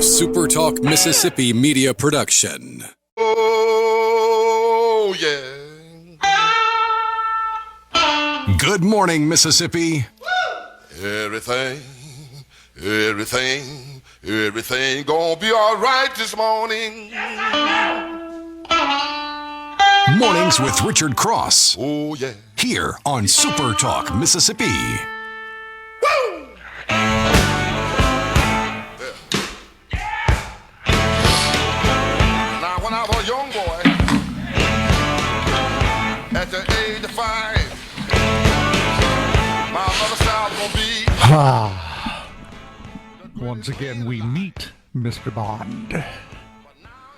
SuperTalk Mississippi media production. Oh, yeah. Good morning, Mississippi. Everything gonna be all right this morning. Mornings with Richard Cross. Oh, yeah. Here on SuperTalk Mississippi. Woo! Now, when I was a young boy, at the age of 5, my mother said I was gonna be. Once again, we meet Mr. Bond.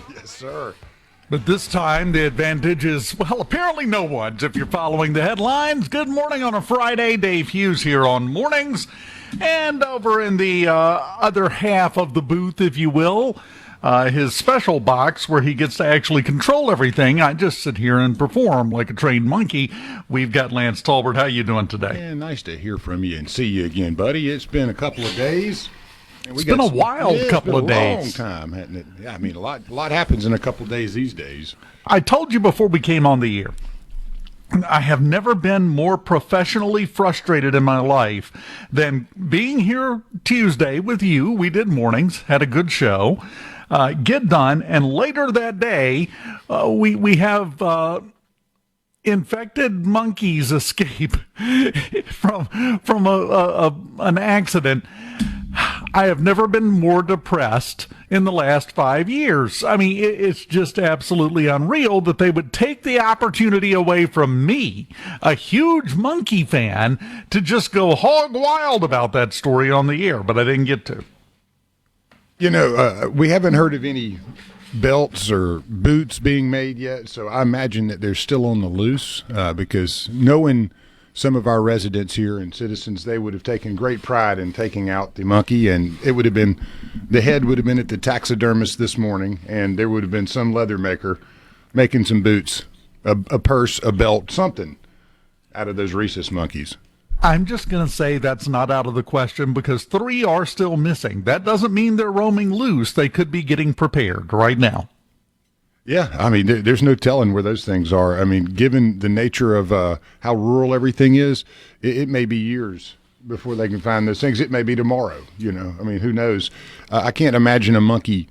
Yes, sir. But this time, the advantage is, well, apparently no one's. If you're following the headlines, good morning on a Friday. Dave Hughes here on Mornings. And over in the other half of the booth, if you will, his special box where he gets to actually control everything. I just sit here and perform like a trained monkey. We've got Lance Talbert. How you doing today? Yeah, nice to hear from you and see you again, buddy. It's been a couple of days. It's been a wild couple of days. It's been a long time, hasn't it? Yeah, I mean, a lot happens in a couple of days these days. I told you before we came on the air, I have never been more professionally frustrated in my life than being here Tuesday with you. We did mornings, had a good show, get done, and later that day, we have infected monkeys escape from an accident. I have never been more depressed in the last 5 years. I mean, it's just absolutely unreal that they would take the opportunity away from me, a huge monkey fan, to just go hog wild about that story on the air, but I didn't get to. You know, we haven't heard of any belts or boots being made yet, so I imagine that they're still on the loose because knowing some of our residents here and citizens, they would have taken great pride in taking out the monkey, and it would have been, the head would have been at the taxidermist this morning, and there would have been some leather maker making some boots, a purse, a belt, something out of those rhesus monkeys. I'm just going to say that's not out of the question because 3 are still missing. That doesn't mean they're roaming loose. They could be getting prepared right now. Yeah, I mean, there's no telling where those things are. I mean, given the nature of how rural everything is, it may be years before they can find those things. It may be tomorrow, you know. I mean, who knows? I can't imagine a monkey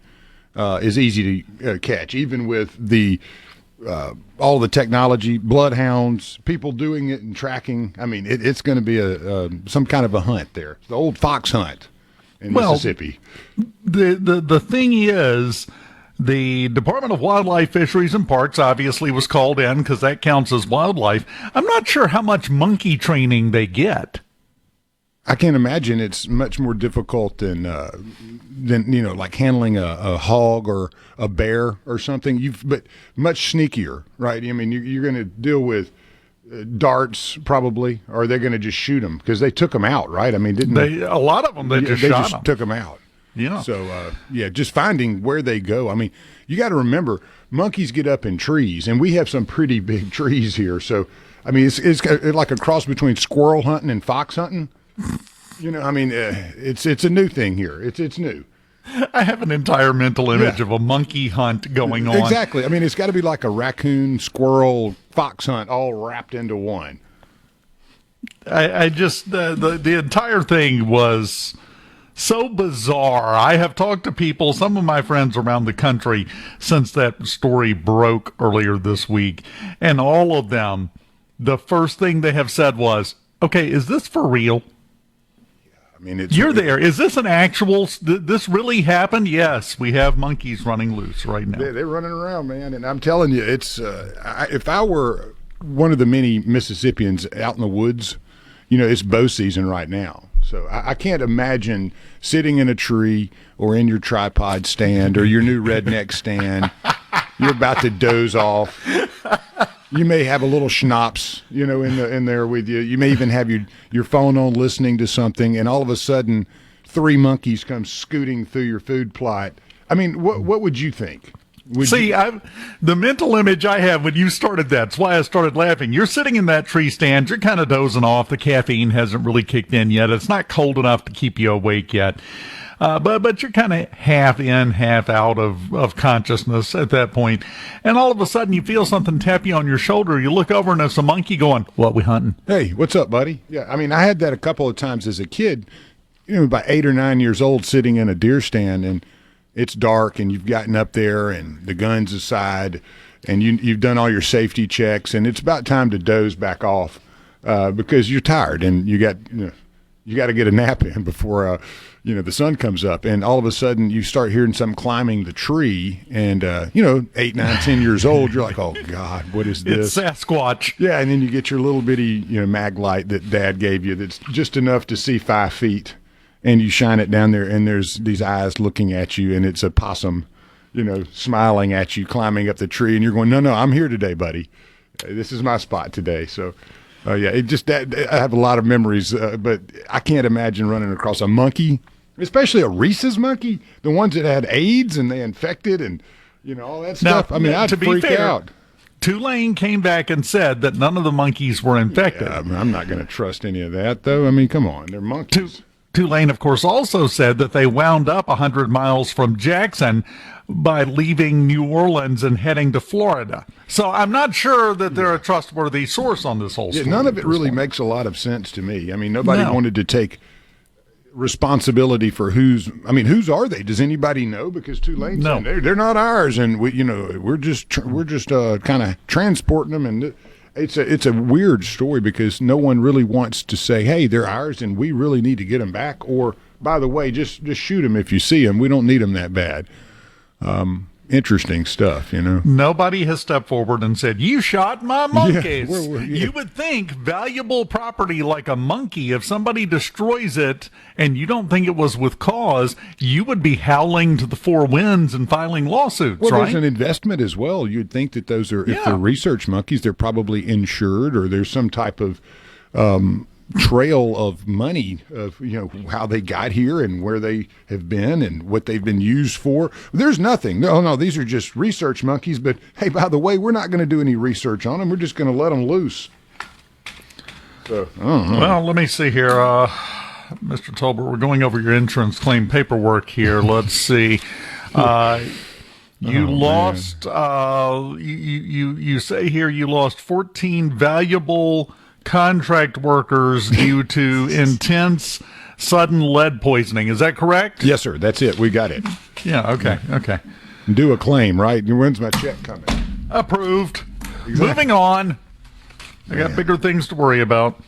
is easy to catch, even with the all the technology, bloodhounds, people doing it and tracking. I mean, it's going to be some kind of a hunt there. The old fox hunt in Mississippi. The thing is, the Department of Wildlife, Fisheries, and Parks obviously was called in because that counts as wildlife. I'm not sure how much monkey training they get. I can't imagine it's much more difficult than you know, like handling a hog or a bear or something. But much sneakier, right? I mean, you're going to deal with darts probably, or they're going to just shoot them because they took them out, right? I mean, didn't they? A lot of them they just took them out. Yeah. So, just finding where they go. I mean, you got to remember, monkeys get up in trees, and we have some pretty big trees here. So, I mean, it's like a cross between squirrel hunting and fox hunting. You know, I mean, it's a new thing here. It's new. I have an entire mental image of a monkey hunt going on. Exactly. I mean, it's got to be like a raccoon, squirrel, fox hunt all wrapped into one. I just, the entire thing was so bizarre. I have talked to people, some of my friends around the country, since that story broke earlier this week, and all of them, the first thing they have said was, okay, is this for real? I mean, you're there. Is this an actual, this really happened? Yes, we have monkeys running loose right now. They're running around, man, and I'm telling you, it's, if I were one of the many Mississippians out in the woods, you know, it's bow season right now. So I can't imagine sitting in a tree or in your tripod stand or your new redneck stand. You're about to doze off. You may have a little schnapps, you know, in there with you. You may even have your phone on listening to something, and all of a sudden 3 monkeys come scooting through your food plot. I mean, what would you think? The mental image I have when you started that's why I started laughing. You're sitting in that tree stand. You're kind of dozing off. The caffeine hasn't really kicked in yet. It's not cold enough to keep you awake yet. but you're kind of half in, half out of consciousness at that point. And all of a sudden you feel something tap you on your shoulder. You look over and it's a monkey going, "What, we hunting?" Hey, what's up, buddy? Yeah, I mean, I had that a couple of times as a kid, about 8 or 9 years old, sitting in a deer stand, and it's dark, and you've gotten up there, and the gun's aside, and you've done all your safety checks, and it's about time to doze back off because you're tired, and you got to get a nap in before the sun comes up, and all of a sudden you start hearing something climbing the tree, and 8, 9, 10 years old, you're like, "Oh God, what is this?" It's Sasquatch. Yeah, and then you get your little bitty mag light that Dad gave you that's just enough to see 5 feet, and you shine it down there, and there's these eyes looking at you, and it's a possum, smiling at you, climbing up the tree, and you're going, no, I'm here today, buddy. This is my spot today. So, I have a lot of memories, but I can't imagine running across a monkey, especially a rhesus monkey, the ones that had AIDS and they infected and, all that stuff. Now, I mean, I'd freak out. Tulane came back and said that none of the monkeys were infected. Yeah, I'm not going to trust any of that, though. I mean, come on, they're monkeys. Tulane, of course, also said that they wound up 100 miles from Jackson by leaving New Orleans and heading to Florida. So I'm not sure that they're a trustworthy source on this whole story. None of it really makes a lot of sense to me. I mean, nobody wanted to take responsibility for whose are they? Does anybody know? Because Tulane said they're not ours, and we're just kind of transporting them, and it's a weird story because no one really wants to say, "Hey, they're ours, and we really need to get them back." Or, by the way, just shoot them if you see them. We don't need them that bad. Interesting stuff, Nobody has stepped forward and said, "You shot my monkeys." Yeah, You would think valuable property like a monkey, if somebody destroys it and you don't think it was with cause, you would be howling to the four winds and filing lawsuits, right? There's an investment as well. You'd think that those are, if they're research monkeys, they're probably insured, or there's some type of trail of money of how they got here and where they have been and what they've been used for. There's nothing. No, these are just research monkeys. But hey, by the way, we're not going to do any research on them. We're just going to let them loose. So, I don't know. Well, let me see here, Mr. Tolbert. We're going over your insurance claim paperwork here. Let's see. You lost. You say here you lost 14 valuable contract workers due to intense sudden lead poisoning. Is that correct? Yes, sir. That's it. We got it. Yeah. Okay. Do a claim, right? When's my check coming? Approved. Exactly. Moving on. I got bigger things to worry about.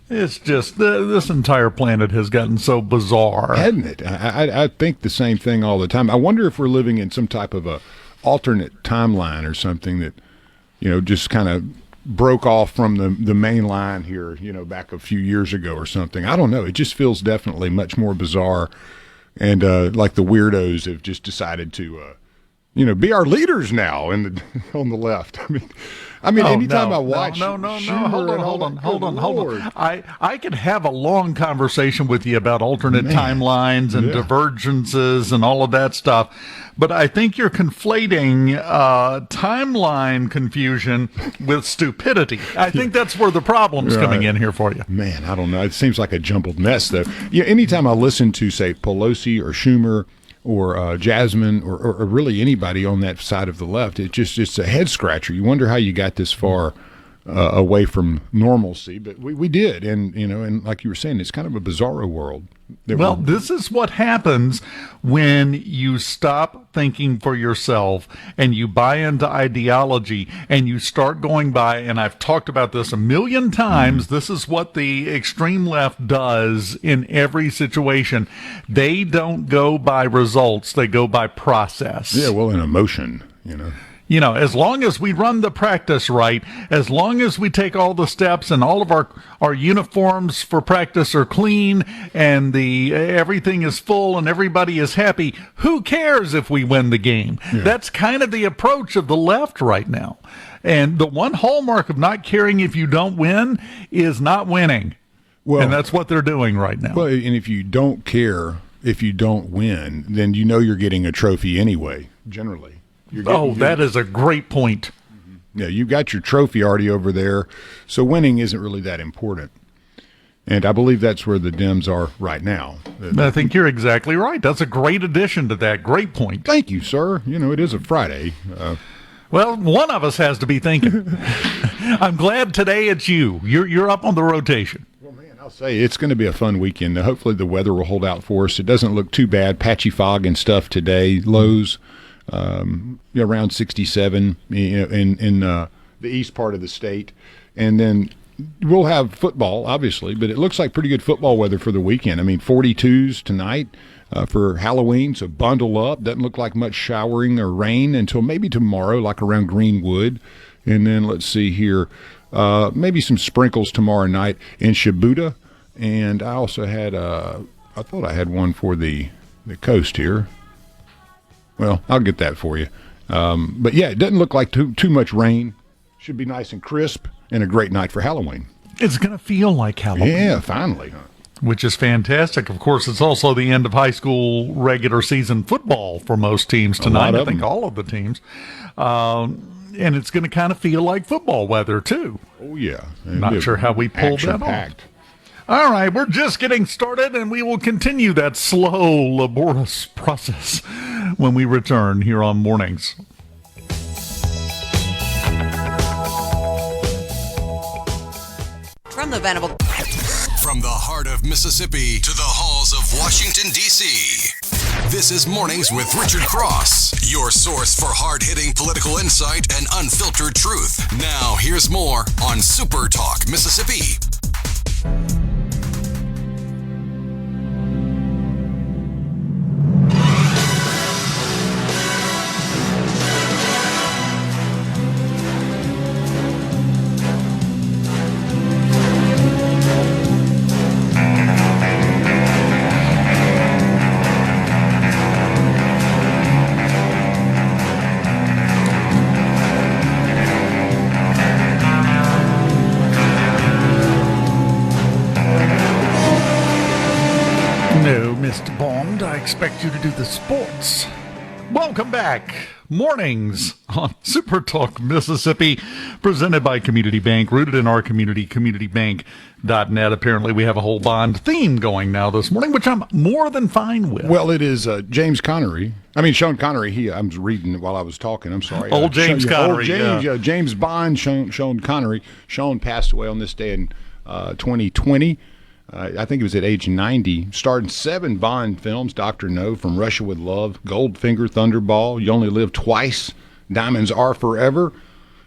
It's just this entire planet has gotten so bizarre, hasn't it? I think the same thing all the time. I wonder if we're living in some type of a alternate timeline or something that just kind of broke off from the main line here, back a few years ago or something. I don't know. It just feels definitely much more bizarre, and like the weirdos have just decided to, be our leaders now on the left. Anytime I watch, hold on. I could have a long conversation with you about alternate timelines and divergences and all of that stuff, but I think you're conflating timeline confusion with stupidity. I think that's where the problem's coming in here for you. Man, I don't know. It seems like a jumbled mess, though. Anytime I listen to, say, Pelosi or Schumer or Jasmine or really anybody on that side of the left, it's a head scratcher. You wonder how you got this far away from normalcy, but we did, and like you were saying, it's kind of a bizarro world. Well, this is what happens when you stop thinking for yourself and you buy into ideology and you start going by, and I've talked about this a million times, this is what the extreme left does in every situation. They don't go by results, they go by process. Yeah, well, in emotion, As long as we run the practice right, as long as we take all the steps and all of our uniforms for practice are clean and everything is full and everybody is happy, who cares if we win the game? Yeah. That's kind of the approach of the left right now. And the one hallmark of not caring if you don't win is not winning. Well, and that's what they're doing right now. Well, and if you don't care, if you don't win, then you're getting a trophy anyway, generally. That is a great point. Yeah, you've got your trophy already over there, so winning isn't really that important. And I believe that's where the Dems are right now. I think you're exactly right. That's a great addition to that. Great point. Thank you, sir. It is a Friday. Well, one of us has to be thinking. I'm glad today it's you. You're up on the rotation. Well, man, I'll say it's going to be a fun weekend. Hopefully the weather will hold out for us. It doesn't look too bad. Patchy fog and stuff today. Lows around 67 in the east part of the state. And then we'll have football, obviously, but it looks like pretty good football weather for the weekend. 42s tonight. For Halloween, so bundle up. Doesn't look like much showering or rain until maybe tomorrow, like around Greenwood. And then let's see here, maybe some sprinkles tomorrow night in Shibuya. And I also had, I thought I had one for the coast here. Well, I'll get that for you. But yeah, it doesn't look like too much rain. Should be nice and crisp and a great night for Halloween. It's going to feel like Halloween. Yeah, finally, huh? Which is fantastic. Of course, it's also the end of high school regular season football for most teams tonight. I think all of the teams. And it's going to kind of feel like football weather, too. Oh, yeah. Not sure how we pulled that off. All right, we're just getting started, and we will continue that slow, laborious process when we return here on Mornings. From the heart of Mississippi to the halls of Washington, D.C. This is Mornings with Richard Cross, your source for hard-hitting political insight and unfiltered truth. Now, here's more on Super Talk, Mississippi. Mr. Bond, I expect you to do the sports. Welcome back. Mornings on Super Talk Mississippi, presented by Community Bank, rooted in our community, communitybank.net. Apparently we have a whole Bond theme going now this morning, which I'm more than fine with. Well, it is Sean Connery. I was reading while I was talking. I'm sorry. Old James Connery. James Bond, Sean Connery. Sean passed away on this day in 2020. I think it was at age 90, starred in 7 Bond films: Dr. No, From Russia with Love, Goldfinger, Thunderball, You Only Live Twice, Diamonds Are Forever.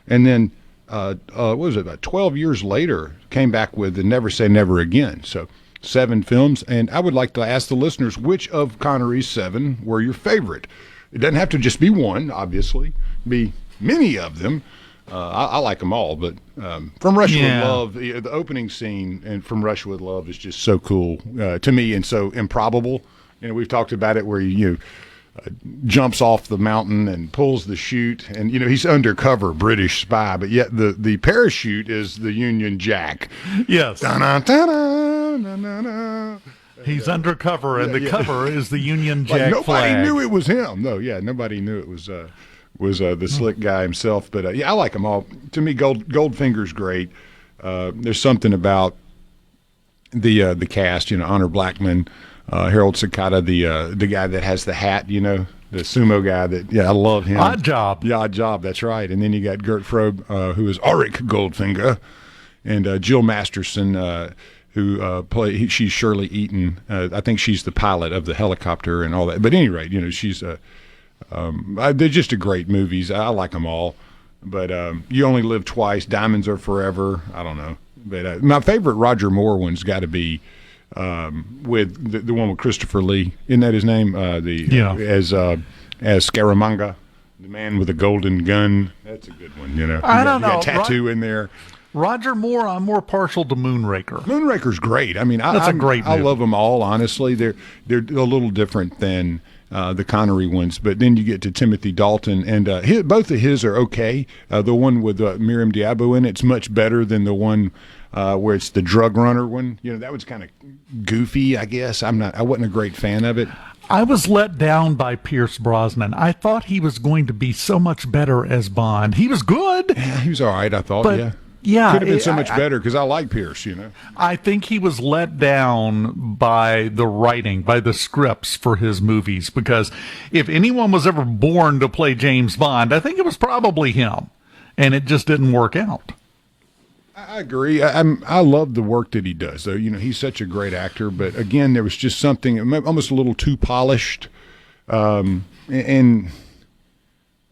And then, about 12 years later, came back with the Never Say Never Again. So 7 films. And I would like to ask the listeners, which of Connery's 7 were your favorite? It doesn't have to just be one, obviously. Be many of them. I like them all, but From Russia with Love, the opening scene and From Russia with Love is just so cool to me and so improbable. We've talked about it where he jumps off the mountain and pulls the chute, and he's undercover British spy, but yet the parachute is the Union Jack. Yes. Da-na-da-da, na-na-na. He's undercover, and the cover is the Union Jack nobody flag. Nobody knew it was him. No, nobody knew it was the slick guy himself. But I like them all. To me, Goldfinger's great. There's something about the cast. Honor Blackman, Harold Sakata, the guy that has the hat. The sumo guy. I love him. Odd Job. Yeah, Odd Job. That's right. And then you got Gert Frobe, who is Auric Goldfinger, and Jill Masterson, who she's Shirley Eaton. I think she's the pilot of the helicopter and all that. But at any rate, she's they're just great movies. I like them all. But You Only Live Twice, Diamonds Are Forever. I don't know. But my favorite Roger Moore one's got to be with the one with Christopher Lee. Isn't that his name? As Scaramanga, the man with the golden gun. That's a good one. I don't know. Got tattoo in there. Roger Moore, I'm more partial to Moonraker. Moonraker's great. That's a great movie. I love them all, honestly. They're a little different than the Connery ones, but then you get to Timothy Dalton, and both of his are okay. The one with Miriam Diabo in it's much better than the one where it's the drug runner one. That was kind of goofy, I guess. I wasn't a great fan of it. I was let down by Pierce Brosnan. I thought he was going to be so much better as Bond. He was good. Yeah, he was all right, I thought, but yeah. Yeah, could have been so much better because I like Pierce, I think he was let down by the writing, by the scripts for his movies, because if anyone was ever born to play James Bond, I think it was probably him, and it just didn't work out. I agree. I love the work that he does, though. He's such a great actor, but again, there was just something almost a little too polished and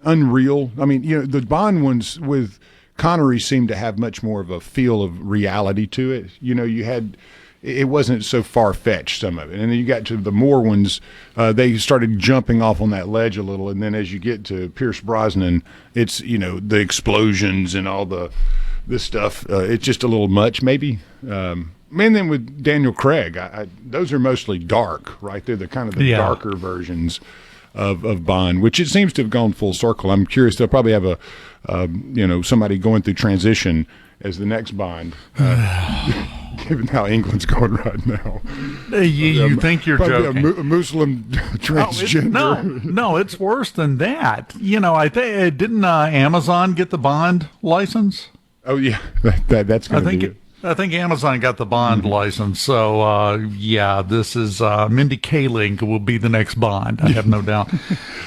unreal. I mean, the Bond ones with Connery seemed to have much more of a feel of reality to it. It wasn't so far-fetched, some of it. And then you got to the Moore ones, they started jumping off on that ledge a little. And then as you get to Pierce Brosnan, it's, the explosions and all this stuff. It's just a little much, maybe. And then with Daniel Craig, those are mostly dark, right? They're the kind of the darker versions of Bond, which it seems to have gone full circle. I'm curious. They'll probably have somebody going through transition as the next Bond, given how England's going right now. You think you're joking? A Muslim transgender. No, it's worse than that. I think didn't Amazon get the Bond license? Oh yeah, that's going to be it. I think Amazon got the Bond license, so this is Mindy Kaling will be the next Bond. I have no doubt.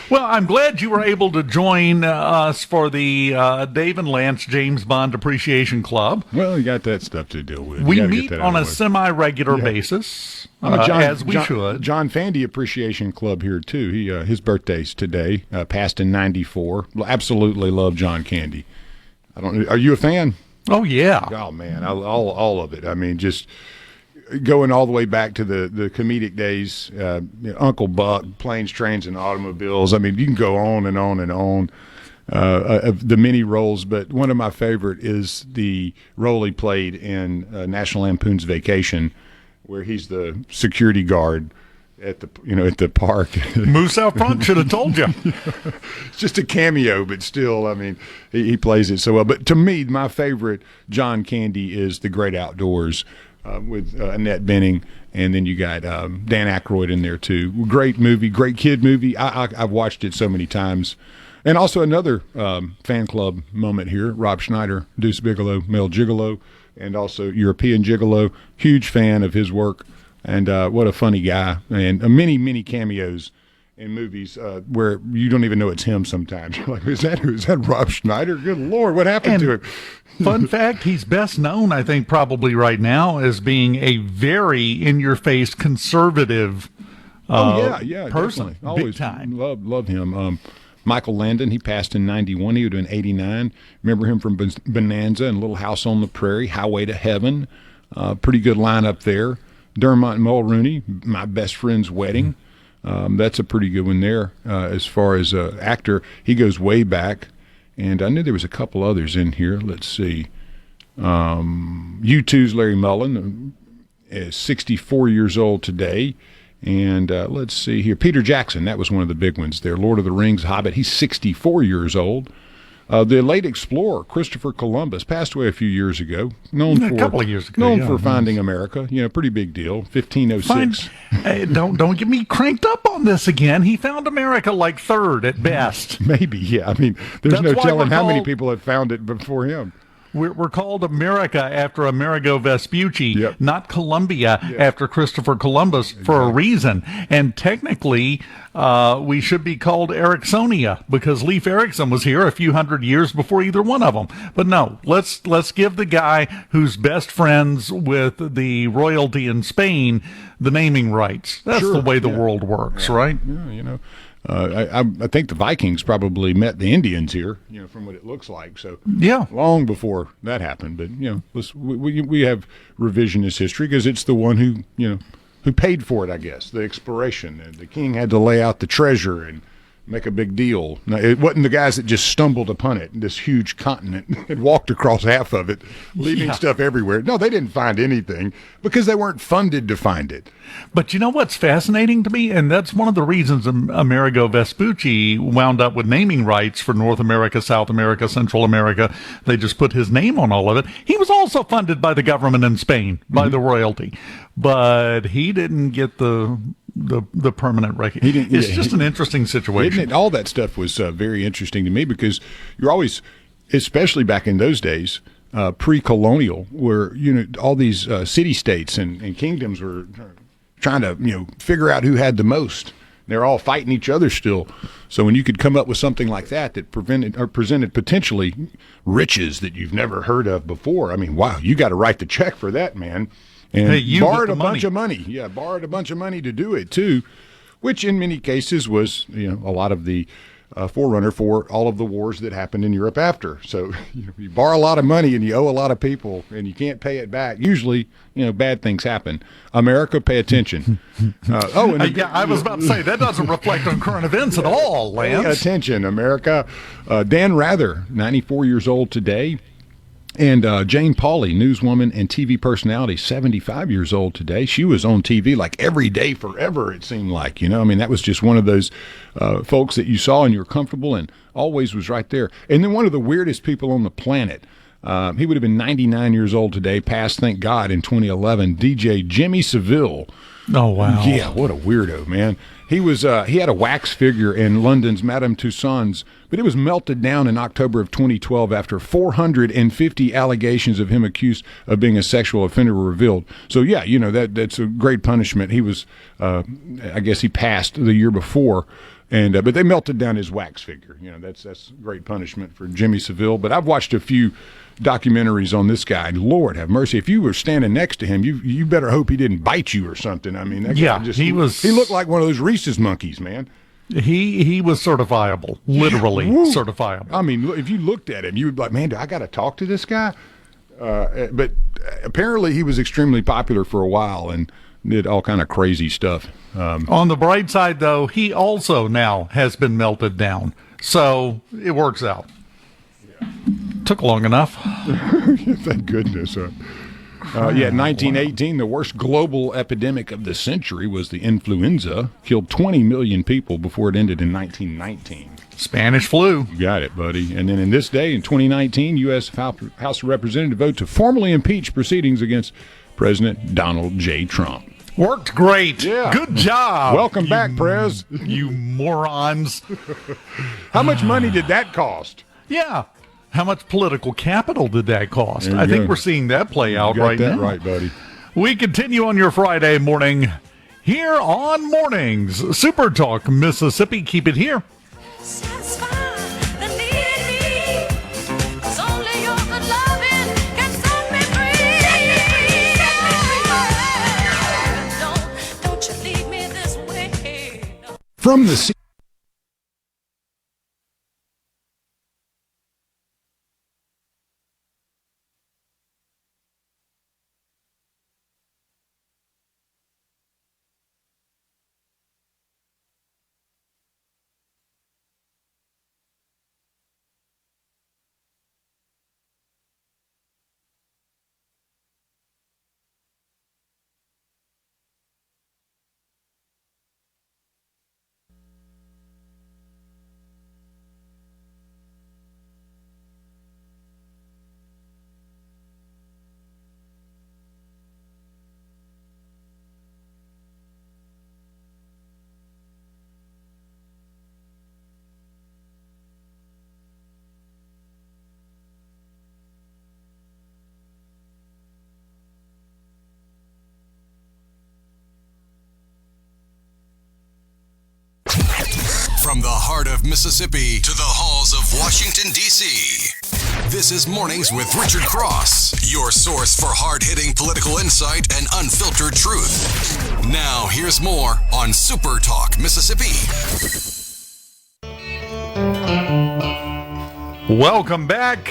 Well, I'm glad you were able to join us for the Dave and Lance James Bond Appreciation Club. Well, you got that stuff to deal with. We meet on a semi-regular basis, as we should. John Fandy Appreciation Club here too. His birthday's today. Passed in '94. Absolutely love John Candy. Are you a fan? Oh, yeah. Oh, man, all of it. I mean, just going all the way back to the comedic days, Uncle Buck, Planes, Trains, and Automobiles. I mean, you can go on and on and on of the many roles, but one of my favorite is the role he played in National Lampoon's Vacation, where he's the security guard at the park. Moose out front, should have told you. It's just a cameo, but still, I mean, he plays it so well. But to me, my favorite John Candy is The Great Outdoors with Annette Bening, and then you got Dan Aykroyd in there too. Great movie, great kid movie. I've watched it so many times. And also another fan club moment here, Rob Schneider, Deuce Bigelow, Mel Gigolo, and also European Gigolo. Huge fan of his work. And what a funny guy. And many, many cameos in movies where you don't even know it's him sometimes. You're like, is that Rob Schneider? Good Lord, what happened to him? Fun fact, he's best known, I think, probably right now as being a very in-your-face conservative person. Definitely. Always big time. Love him. Michael Landon, he passed in 91. He would have been 89. Remember him from Bonanza and Little House on the Prairie, Highway to Heaven. Pretty good lineup there. Dermot Mulrooney, My Best Friend's Wedding. That's a pretty good one there. As far as actor, he goes way back. And I knew there was a couple others in here. Let's see. U2's Larry Mullen is 64 years old today. And let's see here. Peter Jackson, that was one of the big ones there. Lord of the Rings, Hobbit, he's 64 years old. The late explorer, Christopher Columbus, passed away a few years ago. A couple of years ago. For finding America. Pretty big deal. 1506. Don't get me cranked up on this again. He found America like third at best. Maybe, yeah. I mean, there's no telling how many people have found it before him. We're called America after Amerigo Vespucci, not Columbia after Christopher Columbus for a reason. And technically, we should be called Ericsonia because Leif Erikson was here a few hundred years before either one of them. But no, let's give the guy who's best friends with the royalty in Spain the naming rights. That's the way the world works, right? Yeah, I think the Vikings probably met the Indians here, from what it looks like. So long before that happened. But we have revisionist history because it's the one who paid for it. I guess the exploration. And the king had to lay out the treasure and make a big deal. Now, it wasn't the guys that just stumbled upon it, this huge continent, and walked across half of it, leaving stuff everywhere. No, they didn't find anything because they weren't funded to find it. But you know what's fascinating to me? And that's one of the reasons Amerigo Vespucci wound up with naming rights for North America, South America, Central America. They just put his name on all of it. He was also funded by the government in Spain, by the royalty. But he didn't get the permanent recognition. It's just an interesting situation. All that stuff was very interesting to me because you're always, especially back in those days, pre-colonial, where all these city-states and kingdoms were trying to figure out who had the most. They're all fighting each other still. So when you could come up with something like that presented potentially riches that you've never heard of before, I mean, wow, you got to write the check for that, man. And borrowed a bunch of money. Yeah, borrowed a bunch of money to do it too, which in many cases was a lot of the forerunner for all of the wars that happened in Europe after. So you borrow a lot of money and you owe a lot of people and you can't pay it back. Usually, bad things happen. America, pay attention. I was about to say, that doesn't reflect on current events at all, Lance. Pay attention, America. Dan Rather, 94 years old today. And Jane Pauley, newswoman and TV personality, 75 years old today. She was on TV like every day forever, it seemed like. That was just one of those folks that you saw and you were comfortable and always was right there. And then one of the weirdest people on the planet. He would have been 99 years old today, passed, thank God, in 2011. DJ Jimmy Savile. Oh, wow. Yeah, what a weirdo, man. He had a wax figure in London's Madame Tussauds, but it was melted down in October of 2012 after 450 allegations of him accused of being a sexual offender were revealed. So, yeah, that's a great punishment. He was, I guess he passed the year before. But they melted down his wax figure. That's great punishment for Jimmy Savile. But I've watched a few documentaries on this guy. Lord have mercy. If you were standing next to him, you better hope he didn't bite you or something. I mean, he looked like one of those rhesus monkeys, man. He was certifiable, literally certifiable. I mean, if you looked at him, you would be like, man, do I got to talk to this guy? But apparently he was extremely popular for a while and did all kind of crazy stuff. On the bright side, though, he also now has been melted down. So it works out. Yeah. Took long enough. Thank goodness. 1918, the worst global epidemic of the century was the influenza. Killed 20 million people before it ended in 1919. Spanish flu. You got it, buddy. And then in this day, in 2019, U.S. House of Representatives vote to formally impeach proceedings against President Donald J. Trump. Worked great. Yeah. Good job. Welcome back, Prez. You morons. How much money did that cost? Yeah. How much political capital did that cost? I think we're seeing that play out right now. You got that right, buddy. We continue on your Friday morning here on Mornings. SuperTalk Mississippi. Keep it here. From the From the heart of Mississippi to the halls of Washington, D.C., this is Mornings with Richard Cross, your source for hard-hitting political insight and unfiltered truth. Now, here's more on Super Talk Mississippi. Welcome back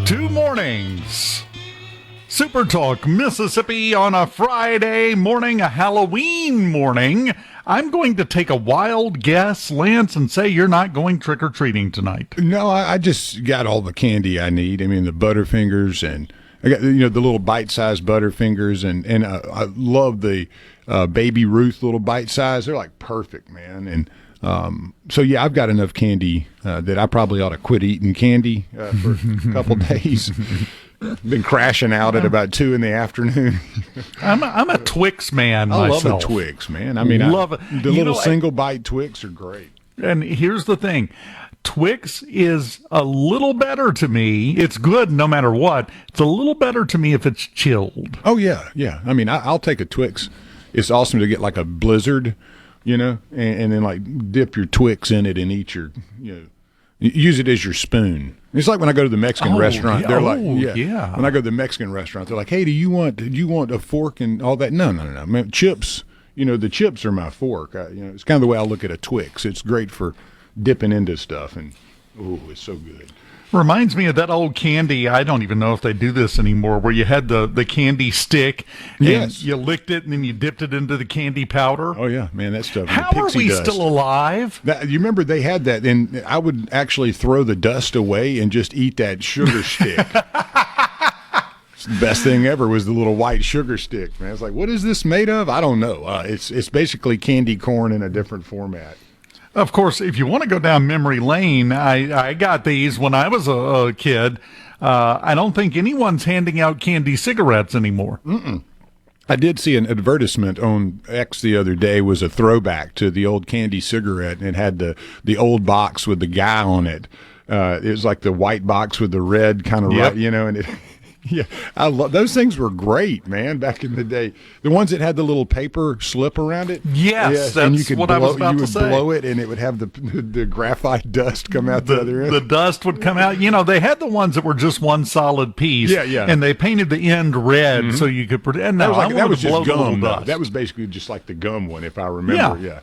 to Mornings. Super Talk Mississippi on a Friday morning, a Halloween morning. I'm going to take a wild guess, Lance, and say you're not going trick-or-treating tonight. No, I just got all the candy I need. I mean, the Butterfingers, and I got the little bite-sized Butterfingers, and I love the Baby Ruth little bite-size. They're like perfect, man. And so, yeah, I've got enough candy that I probably ought to quit eating candy for a couple days. Been crashing out at about 2 in the afternoon. I'm a Twix man myself. I love a Twix, man. I mean, love it. The little single bite Twix are great. And here's the thing. Twix is a little better to me. It's good no matter what. It's a little better to me if it's chilled. Oh, yeah, yeah. I mean, I'll take a Twix. It's awesome to get like a Blizzard, and then like dip your Twix in it and eat your, use it as your spoon. It's like when I go to the Mexican restaurant, they're like, yeah. When I go to the Mexican restaurant, they're like, hey, do you want a fork and all that? No. I mean, chips, the chips are my fork. It's kind of the way I look at a Twix. It's great for dipping into stuff, and it's so good. Reminds me of that old candy. I don't even know if they do this anymore, where you had the candy stick and you licked it and then you dipped it into the candy powder. Oh, yeah, man, that stuff. How are we still alive? You remember they had that, and I would actually throw the dust away and just eat that sugar stick. It's the best thing ever was the little white sugar stick, man. It's like, what is this made of? I don't know. It's basically candy corn in a different format. Of course, if you want to go down memory lane, I got these when I was a kid. I don't think anyone's handing out candy cigarettes anymore. Mm-mm. I did see an advertisement on X the other day. Was a throwback to the old candy cigarette, and it had the old box with the guy on it. It was like the white box with the red kind of, and it. Yeah, I love those things. Were great, man. Back in the day, the ones that had the little paper slip around it. Yes, that's and you could what I was about to say. You would blow it, and it would have the graphite dust come out the other end. The dust would come out. They had the ones that were just one solid piece. Yeah. And they painted the end red so you could pretend. No, that was just gum. That was basically just like the gum one, if I remember. Yeah.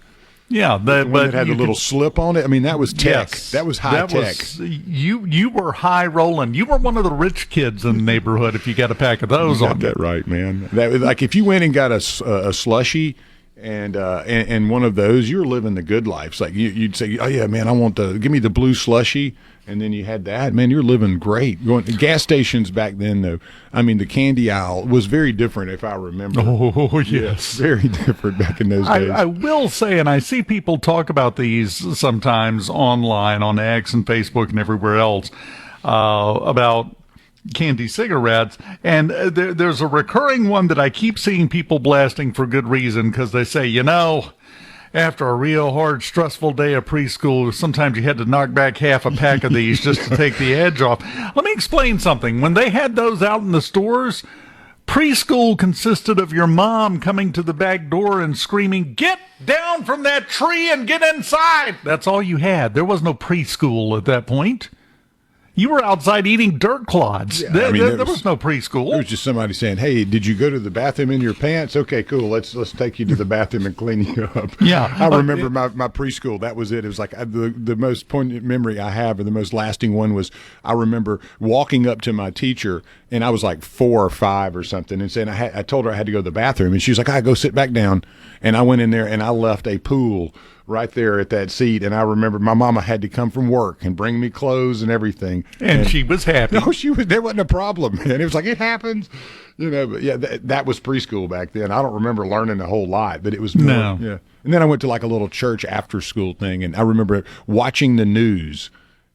Yeah, but it had a little slip on it. I mean, that was tech. Yes, that was high tech. You were high rolling. You were one of the rich kids in the neighborhood if you got a pack of those. You got that right, man. That was like if you went and got a slushie and one of those, you were living the good life. It's like you'd say, oh yeah, man, give me the blue slushie. And then you had that, man. You're living great. Going to gas stations back then, though. I mean, the candy aisle was very different, if I remember. Oh yes, very different back in those days. I will say, and I see people talk about these sometimes online on X and Facebook and everywhere else about candy cigarettes, and there's a recurring one that I keep seeing people blasting for good reason because they say, after a real hard, stressful day of preschool, sometimes you had to knock back half a pack of these just to take the edge off. Let me explain something. When they had those out in the stores, preschool consisted of your mom coming to the back door and screaming, "Get down from that tree and get inside!" That's all you had. There was no preschool at that point. You were outside eating dirt clods. Yeah, there was no preschool. There was just somebody saying, "Hey, did you go to the bathroom in your pants? Okay, cool. Let's take you to the bathroom and clean you up." Yeah, I remember my preschool. That was it. It was like the most poignant memory I have, or the most lasting one was I remember walking up to my teacher, and I was like 4 or 5 or something, and saying I told her I had to go to the bathroom, and she was like, "All right, go sit back down." And I went in there and I left a pool right there at that seat. And I remember my mama had to come from work and bring me clothes and everything. And she was happy. No, there wasn't a problem, man. It was like, it happens, but yeah, that was preschool back then. I don't remember learning a whole lot, but it was more, no. Yeah. And then I went to like a little church after school thing. And I remember watching the news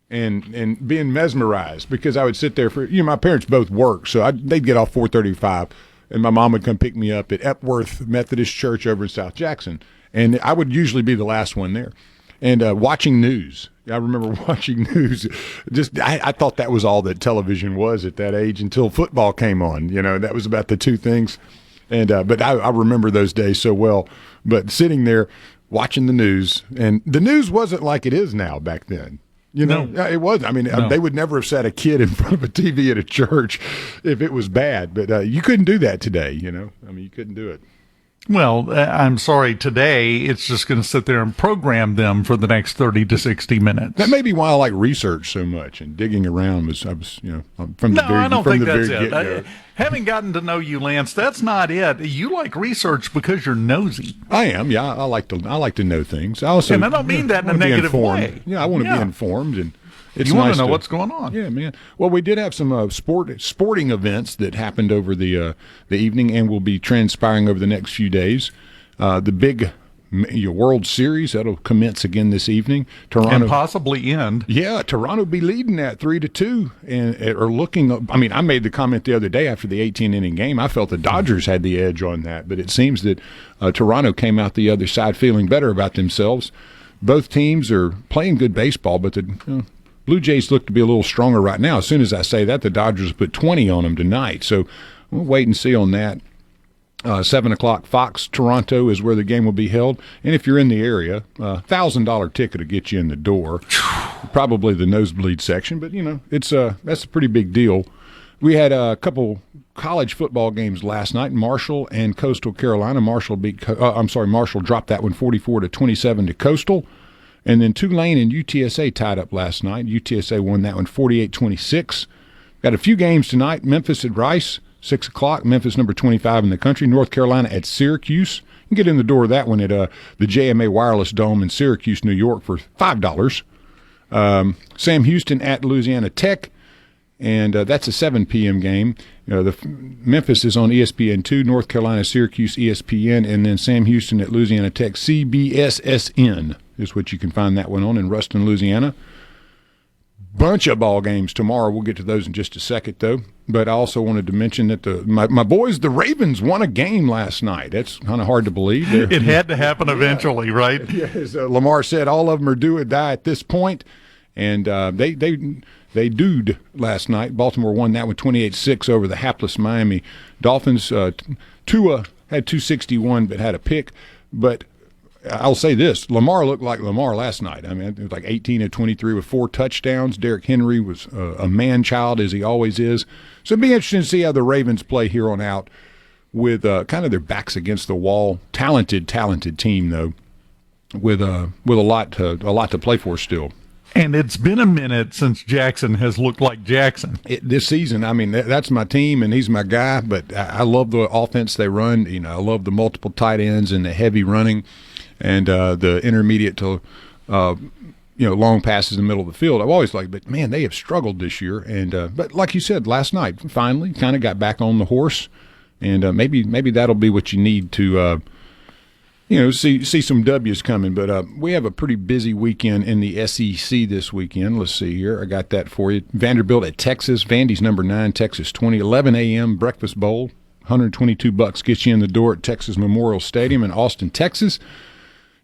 and being mesmerized because I would sit there for, my parents both worked. So they'd get off 4:35 and my mom would come pick me up at Epworth Methodist Church over in South Jackson. And I would usually be the last one there. And watching news. I remember watching news. I thought that was all that television was at that age until football came on. That was about the two things. And but I remember those days so well. But sitting there watching the news, and the news wasn't like it is now back then. No. It wasn't. I mean, no. They would never have sat a kid in front of a TV at a church if it was bad. But you couldn't do that today, I mean, you couldn't do it. Well, I'm sorry, today it's just going to sit there and program them for the next 30 to 60 minutes. That may be why I like research so much and digging around from the I don't think that's it. Having gotten to know you, Lance, that's not it. You like research because you're nosy. I am, yeah. I like to know things. I also, and I don't mean that in a negative way. Yeah, I want to be informed, and you want to know what's going on. Yeah, man. Well, we did have some sporting events that happened over the evening and will be transpiring over the next few days. The big World Series, that'll commence again this evening. Toronto, and possibly end. Yeah, Toronto be leading that 3-2 and are looking. I mean, I made the comment the other day after the 18-inning game. I felt the Dodgers had the edge on that, but it seems that Toronto came out the other side feeling better about themselves. both teams are playing good baseball, but the Blue Jays look to be a little stronger right now. As soon as I say that, the Dodgers put 20 on them tonight. So we'll wait and see on that. 7 o'clock, Fox, Toronto is where the game will be held. And if you're in the area, $1,000 ticket to get you in the door. Probably the nosebleed section, but, that's a pretty big deal. We had a couple college football games last night, Marshall and Coastal Carolina. Marshall dropped that one 44-27 to Coastal. And then Tulane and UTSA tied up last night. UTSA won that one 48-26. Got a few games tonight. Memphis at Rice, 6 o'clock. Memphis number 25 in the country. North Carolina at Syracuse. You can get in the door of that one at the JMA Wireless Dome in Syracuse, New York for $5. Sam Houston at Louisiana Tech. And that's a 7 p.m. game. Memphis is on ESPN2, North Carolina, Syracuse, ESPN, and then Sam Houston at Louisiana Tech, CBSSN is what you can find that one on in Ruston, Louisiana. Bunch of ball games tomorrow. We'll get to those in just a second, though. But I also wanted to mention that my boys, the Ravens, won a game last night. That's kind of hard to believe. It had to happen eventually, right? Yeah, as Lamar said, all of them are do or die at this point. And they dooed last night. Baltimore won that one 28-6 over the hapless Miami Dolphins. Tua had 261 but had a pick. But I'll say this, Lamar looked like Lamar last night. I mean, it was like 18 of 23 with 4 touchdowns. Derrick Henry was a man-child, as he always is. So it'd be interesting to see how the Ravens play here on out with kind of their backs against the wall. Talented team, though, with a lot to play for still. And it's been a minute since Jackson has looked like Jackson. This season, I mean, that's my team, and he's my guy, but I love the offense they run. I love the multiple tight ends and the heavy running and the intermediate to long passes in the middle of the field. I've always liked, but, man, they have struggled this year. And but like you said, last night, finally kind of got back on the horse, and maybe that'll be what you need to see some W's coming. But we have a pretty busy weekend in the SEC this weekend. Let's see here. I got that for you. Vanderbilt at Texas. Vandy's number 9, Texas 20. 11 a.m. breakfast bowl. $122 gets you in the door at Texas Memorial Stadium in Austin, Texas.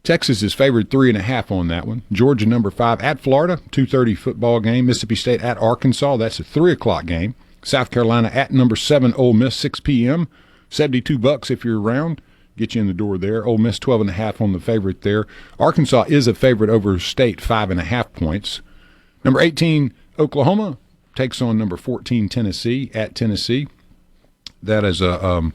Texas is favored 3.5 on that one. Georgia number 5 at Florida. 2:30 football game. Mississippi State at Arkansas. That's a 3 o'clock game. South Carolina at number 7 Ole Miss 6 p.m. $72 if you're around. Get you in the door there. Ole Miss 12.5 on the favorite there. Arkansas is a favorite over State, 5.5 points. Number 18, Oklahoma, takes on number 14, Tennessee, at Tennessee. That is a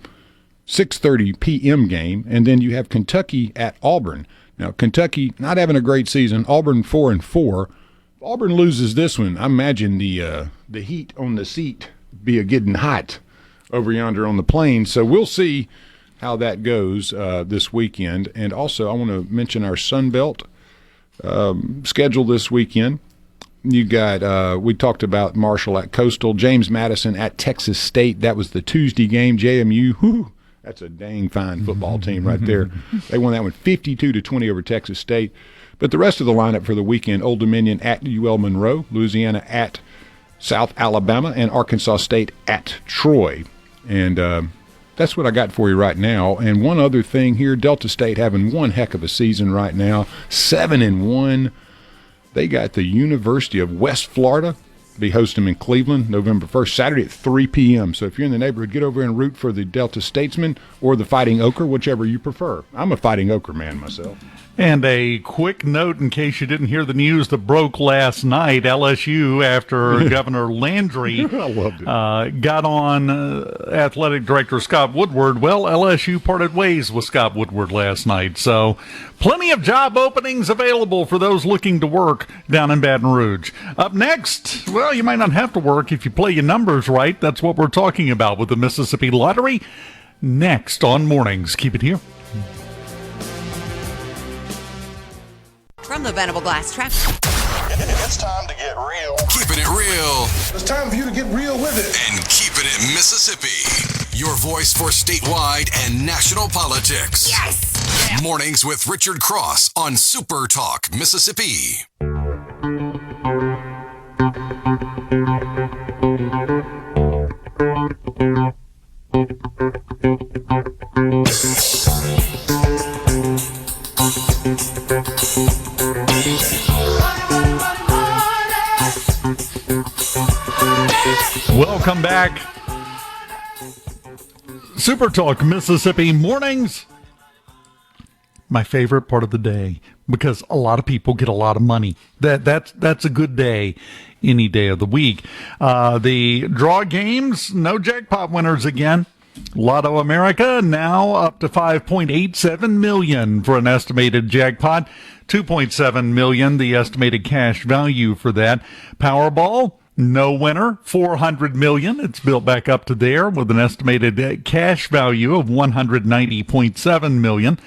6:30 p.m. game. And then you have Kentucky at Auburn. Now, Kentucky not having a great season. Auburn 4-4. Auburn loses this one. I imagine the heat on the seat be a getting hot over yonder on the plains. So we'll see how that goes this weekend. And also, I want to mention our Sun Belt schedule this weekend. You got, we talked about Marshall at Coastal, James Madison at Texas State. That was the Tuesday game. JMU, whew, that's a dang fine football team right there. They won that one 52-20 over Texas State. But the rest of the lineup for the weekend, Old Dominion at UL Monroe, Louisiana at South Alabama, and Arkansas State at Troy. And that's what I got for you right now. And one other thing here, Delta State having one heck of a season right now, 7-1. They got the University of West Florida. Be hosting them in Cleveland November 1st, Saturday at 3 p.m. So if you're in the neighborhood, get over and root for the Delta Statesmen or the Fighting Ochre, whichever you prefer. I'm a Fighting Ochre man myself. And a quick note in case you didn't hear the news that broke last night, LSU, after Governor Landry got on athletic director Scott Woodward. Well, LSU parted ways with Scott Woodward last night. So plenty of job openings available for those looking to work down in Baton Rouge. Up next, well, you might not have to work if you play your numbers right. That's what we're talking about with the Mississippi Lottery. Next on Mornings. Keep it here. From the Venable Glass Track. It's time to get real. Keeping it real It's time for you to get real with it. and keeping it Mississippi. Your voice for statewide and national politics. Yes! Mornings with Richard Cross on SuperTalk Mississippi. Welcome back. SuperTalk Mississippi mornings. My favorite part of the day, because a lot of people get a lot of money. That's a good day any day of the week. The draw games, no jackpot winners again. Lotto America now up to $5.87 million for an estimated jackpot. $2.7 million, the estimated cash value for that. Powerball, no winner, $400 million. It's built back up to there with an estimated cash value of $190.7 million.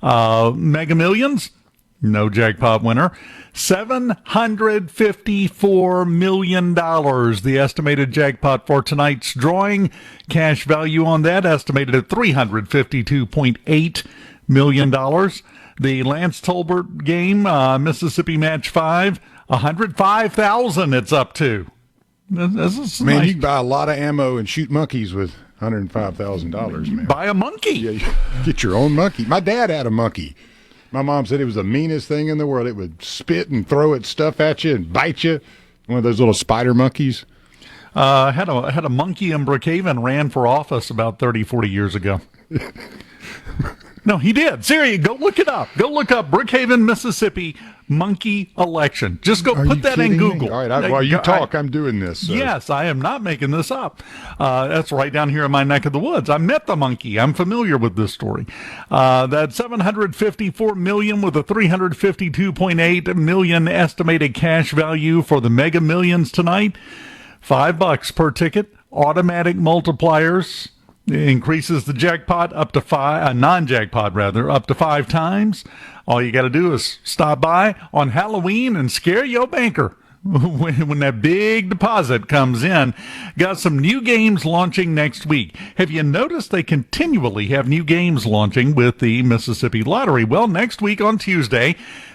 Mega Millions, no jackpot winner. $754 million, the estimated jackpot for tonight's drawing. Cash value on that estimated at $352.8 million. The Lance Tolbert game, Mississippi Match 5, $105,000 it's up to. Man, nice. You can buy a lot of ammo and shoot monkeys with $105,000, man. Buy a monkey. Yeah, you get your own monkey. My dad had a monkey. My mom said it was the meanest thing in the world. It would spit and throw its stuff at you and bite you. One of those little spider monkeys. Had a monkey in Brookhaven, ran for office about 30, 40 years ago. No, he did. Seriously, go look it up. Go look up Brookhaven, Mississippi monkey election. Just go put that in Google. Me? All right, while you talk, I'm doing this. So. Yes, I am not making this up. That's right down here in my neck of the woods. I met the monkey. I'm familiar with this story. That $754 million with a $352.8 million estimated cash value for the Mega Millions tonight. $5 per ticket. Automatic multipliers. Increases the jackpot up to non-jackpot rather, up to 5 times. All you got to do is stop by on Halloween and scare your banker when that big deposit comes in. Got some new games launching next week. Have you noticed they continually have new games launching with the Mississippi Lottery? Well, next week on Tuesday,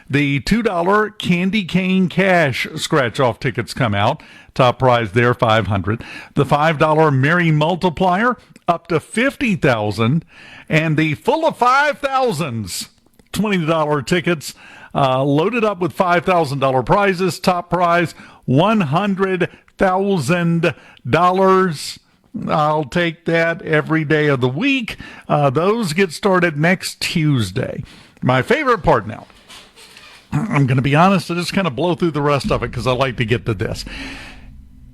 the $2 Candy Cane Cash scratch-off tickets come out. Top prize there, $500. The $5 Merry Multiplier, up to $50,000. And the full of 5,000s, $20 tickets, loaded up with $5,000 prizes. Top prize, $100,000. I'll take that every day of the week. Those get started next Tuesday. My favorite part now, I'm going to be honest, I just kind of blow through the rest of it because I like to get to this.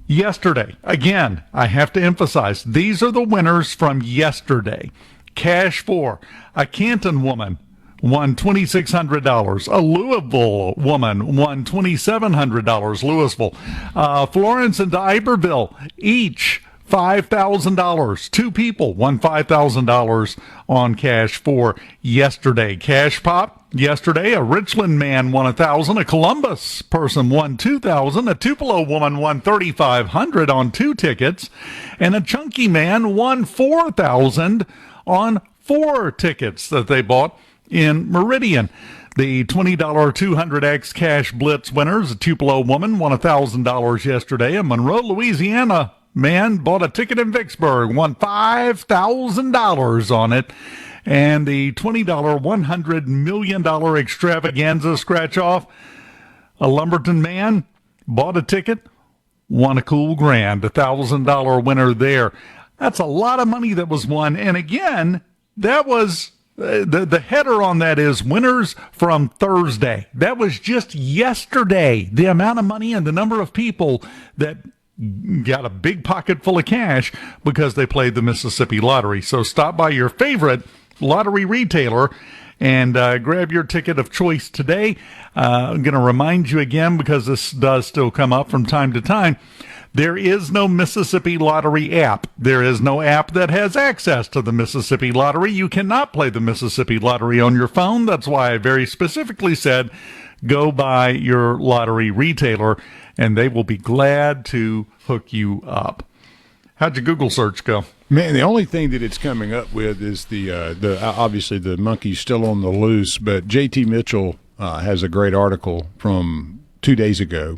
Yesterday, again, I have to emphasize, these are the winners from yesterday. Cash for a Canton woman won $2,600. A Louisville woman won $2,700. Louisville. Florence and Iberville, each $5,000. 2 people won $5,000 on cash for yesterday. Cash pop. Yesterday, a Richland man won $1,000. A Columbus person won $2,000. A Tupelo woman won $3,500 on 2 tickets. And a Chunky man won $4,000 on 4 tickets that they bought in Meridian. The $20 200X Cash Blitz winners, a Tupelo woman won $1,000 yesterday. A Monroe, Louisiana man bought a ticket in Vicksburg, won $5,000 on it. And the $20 $100 million extravaganza scratch-off, a Lumberton man bought a ticket, won a cool grand, $1,000 winner there. That's a lot of money that was won. And again, that was the header on that is winners from Thursday. That was just yesterday. The amount of money and the number of people that got a big pocket full of cash because they played the Mississippi Lottery. So stop by your favorite lottery retailer and grab your ticket of choice today. I'm going to remind you again, because this does still come up from time to time, there is no Mississippi Lottery app. There is no app that has access to the Mississippi Lottery. You cannot play the Mississippi Lottery on your phone. That's why I very specifically said go by your lottery retailer, and they will be glad to hook you up. How'd your Google search go? Man, the only thing that it's coming up with is the obviously the monkey's still on the loose, but J.T. Mitchell has a great article from 2 days ago,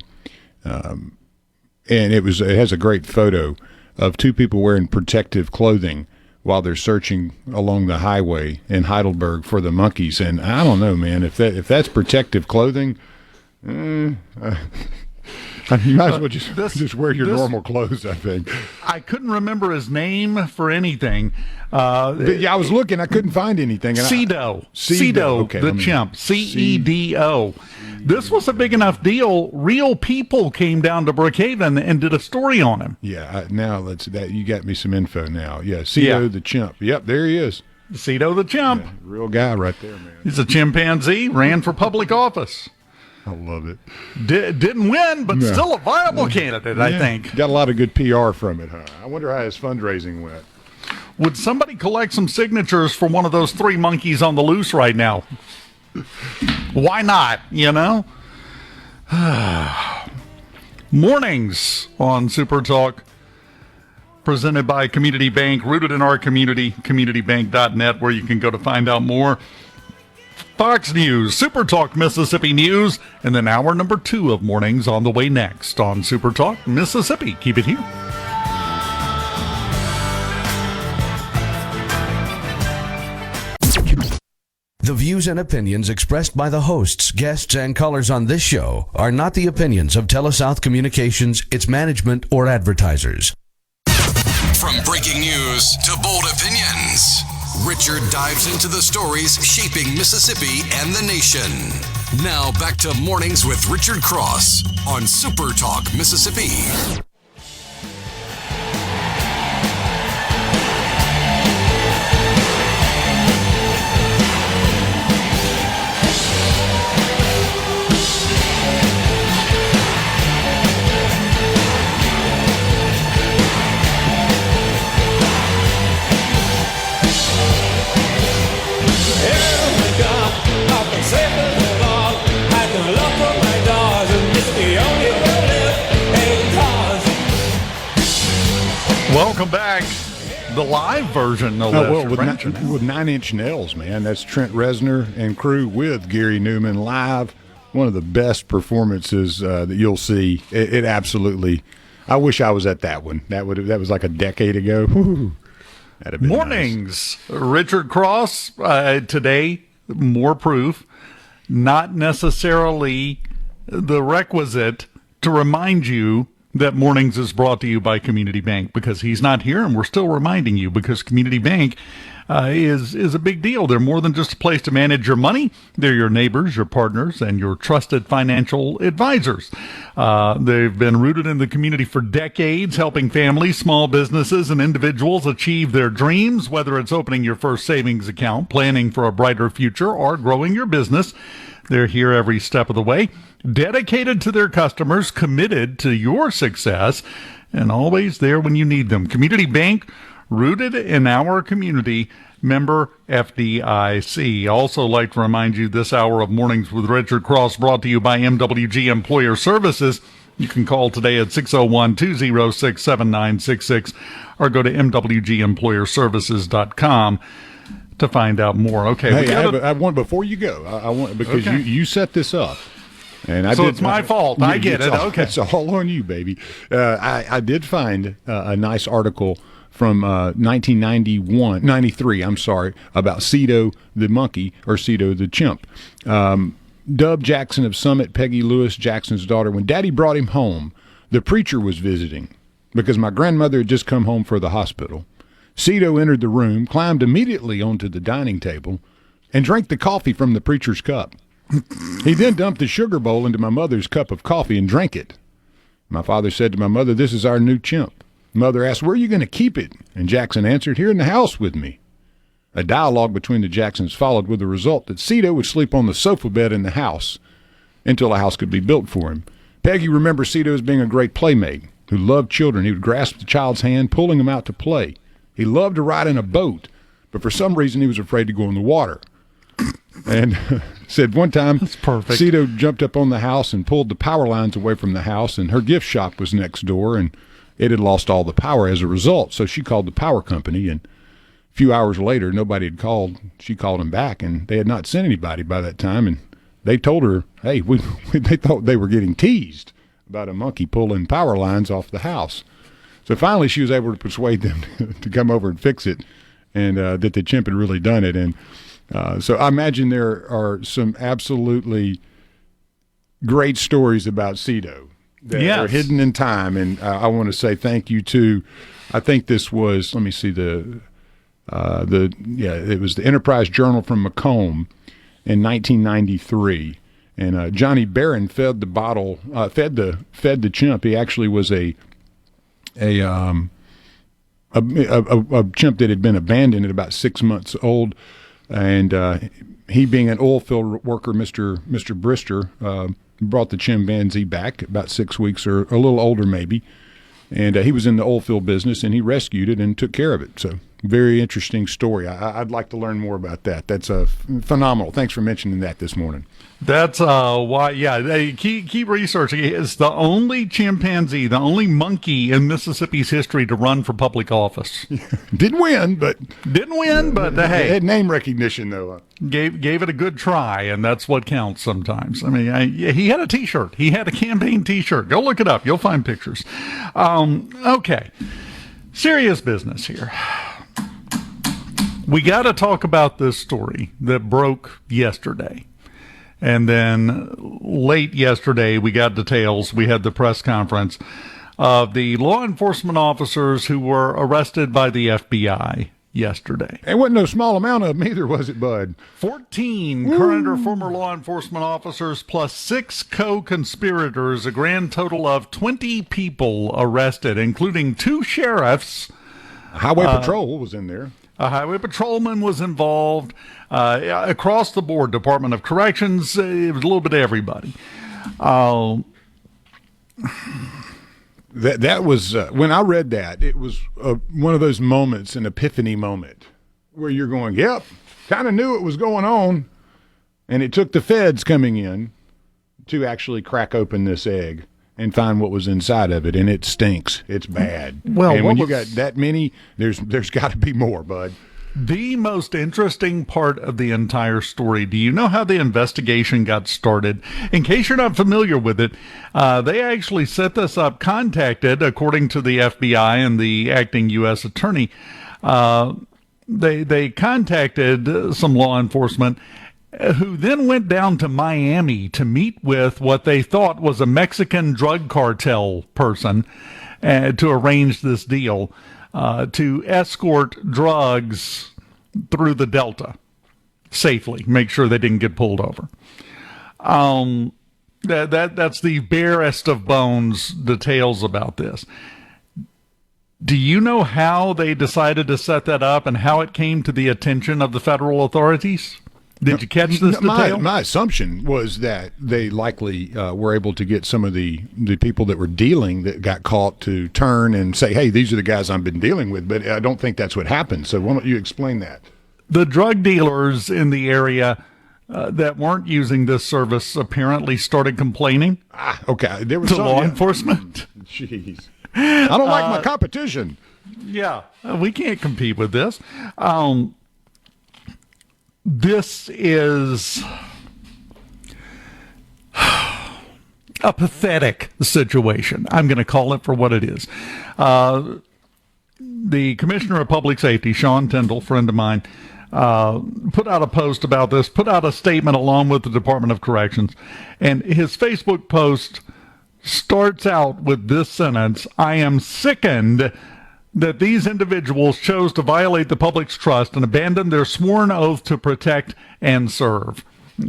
and it has a great photo of 2 people wearing protective clothing while they're searching along the highway in Heidelberg for the monkeys. And I don't know, man, if that's protective clothing, You might as well just wear your normal clothes, I think. I couldn't remember his name for anything. But, I was looking. I couldn't find anything. Cedo, okay, the chimp, Cedo. This was a big enough deal. Real people came down to Brookhaven and did a story on him. Yeah, you got me some info now. Yeah, Cedo the chimp. Yep, there he is. Cedo the chimp. Yeah, real guy right there, man. He's a chimpanzee, ran for public office. I love it. Didn't win, but still a viable candidate, I think. Got a lot of good PR from it, huh? I wonder how his fundraising went. Would somebody collect some signatures for one of those 3 monkeys on the loose right now? Why not, Mornings on SuperTalk, presented by Community Bank, rooted in our community, communitybank.net, where you can go to find out more. Fox News, SuperTalk Mississippi News, and then hour number 2 of mornings on the way next on SuperTalk Mississippi. Keep it here. The views and opinions expressed by the hosts, guests, and callers on this show are not the opinions of TeleSouth Communications, its management, or advertisers. From breaking news to bold opinions, Richard dives into the stories shaping Mississippi and the nation. Now back to Mornings with Richard Cross on SuperTalk Mississippi. Welcome back. The live version, no less. With 9 Inch Nails, man. That's Trent Reznor and crew with Gary Newman live. One of the best performances that you'll see. It absolutely. I wish I was at that one. That was like a decade ago. That'd have been Mornings, nice. Richard Cross. Today, more proof. Not necessarily the requisite to remind you that Mornings is brought to you by Community Bank, because he's not here, and we're still reminding you, because Community Bank is a big deal. They're more than just a place to manage your money. They're your neighbors, your partners, and your trusted financial advisors. They've been rooted in the community for decades, helping families, small businesses, and individuals achieve their dreams, whether it's opening your first savings account, planning for a brighter future, or growing your business. They're here every step of the way, dedicated to their customers, committed to your success, and always there when you need them. Community Bank, rooted in our community, member FDIC. Also like to remind you, this hour of Mornings with Richard Cross brought to you by MWG Employer Services. You can call today at 601-206-7966 or go to mwgemployerservices.com to find out more. Okay. Hey, I want, before you go, I want, because you set this up. And it's my fault. I get it. Okay. It's all on you, baby. I did find a nice article from 93, about Cedo the monkey, or Cedo the chimp. Dub Jackson of Summit, Peggy Lewis, Jackson's daughter. When Daddy brought him home, the preacher was visiting because my grandmother had just come home from the hospital. Cedo entered the room, climbed immediately onto the dining table, and drank the coffee from the preacher's cup. He then dumped the sugar bowl into my mother's cup of coffee and drank it. My father said to my mother, "This is our new chimp." Mother asked, "Where are you going to keep it?" And Jackson answered, "Here in the house with me." A dialogue between the Jacksons followed, with the result that Cedo would sleep on the sofa bed in the house until a house could be built for him. Peggy remembers Cedo as being a great playmate who loved children. He would grasp the child's hand, pulling him out to play. He loved to ride in a boat, but for some reason he was afraid to go in the water. And said one time, Cedo jumped up on the house and pulled the power lines away from the house, and her gift shop was next door, and it had lost all the power as a result. So she called the power company, and a few hours later, nobody had called. She called them back, and they had not sent anybody by that time, and they told her, hey, they thought they were getting teased about a monkey pulling power lines off the house. So finally she was able to persuade them to come over and fix it, and that the chimp had really done it. And so I imagine there are some absolutely great stories about Cito that are hidden in time. And I want to say thank you to, I think this was, let me see, it was the Enterprise Journal from Macomb in 1993. And Johnny Barron fed the chimp. He actually was a chimp that had been abandoned at about 6 months old, and he, being an oil field worker, Mr. Brister, brought the chimpanzee back about 6 weeks or a little older maybe, and he was in the oil field business, and he rescued it and took care of it. So very interesting story. I'd like to learn more about that. That's phenomenal. Thanks for mentioning that this morning. That's why. Yeah, keep researching. It's the only chimpanzee, the only monkey in Mississippi's history to run for public office. Didn't win, but hey, had name recognition though. Gave it a good try, and that's what counts sometimes. I mean, he had a T-shirt. He had a campaign T-shirt. Go look it up. You'll find pictures. Okay, serious business here. We got to talk about this story that broke yesterday. And then late yesterday, we got details. We had the press conference of the law enforcement officers who were arrested by the FBI yesterday. It wasn't no small amount of them either, was it, Bud? 14 current or former law enforcement officers plus 6 co-conspirators, a grand total of 20 people arrested, including 2 sheriffs. Highway Patrol was in there. A highway patrolman was involved. Across the board, Department of Corrections, it was a little bit of everybody. That was, when I read that, it was one of those moments, an epiphany moment, where you're going, yep, kind of knew it was going on, and it took the feds coming in to actually crack open this egg and find what was inside of it, and it stinks. It's bad. Well, and when you got that many, there's got to be more, Bud. The most interesting part of the entire story, do you know how the investigation got started? In case you're not familiar with it, they actually set this up, contacted, according to the FBI and the acting U.S. attorney, they contacted some law enforcement who then went down to Miami to meet with what they thought was a Mexican drug cartel person to arrange this deal, to escort drugs through the Delta safely, make sure they didn't get pulled over. That's the barest of bones details about this. Do you know how they decided to set that up and how it came to the attention of the federal authorities? Did you catch this detail? My assumption was that they likely were able to get some of the people that were dealing that got caught to turn and say, hey, these are the guys I've been dealing with. But I don't think that's what happened. So why don't you explain that? The drug dealers in the area that weren't using this service apparently started complaining. Okay. There was to law enforcement. Jeez. I don't like my competition. Yeah, we can't compete with this. This is a pathetic situation. I'm going to call it for what it is. The Commissioner of Public Safety, Sean Tyndall, friend of mine, put out a post about this, put out a statement along with the Department of Corrections, and his Facebook post starts out with this sentence: I am sickened that these individuals chose to violate the public's trust and abandon their sworn oath to protect and serve.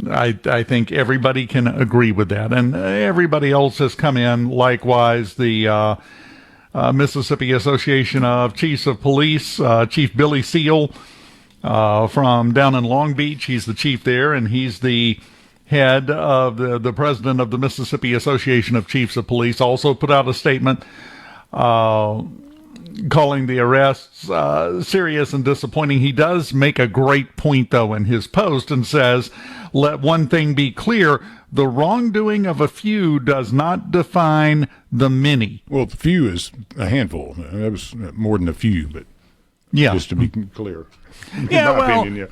I think everybody can agree with that. And everybody else has come in. Likewise, the Mississippi Association of Chiefs of Police, Chief Billy Seal from down in Long Beach. He's the chief there, and he's the head of the president of the Mississippi Association of Chiefs of Police, also put out a statement calling the arrests serious and disappointing. He does make a great point, though, in his post and says, let one thing be clear, the wrongdoing of a few does not define the many. Well, the few is a handful. That was more than a few, but yeah, just to be clear. Yeah, well,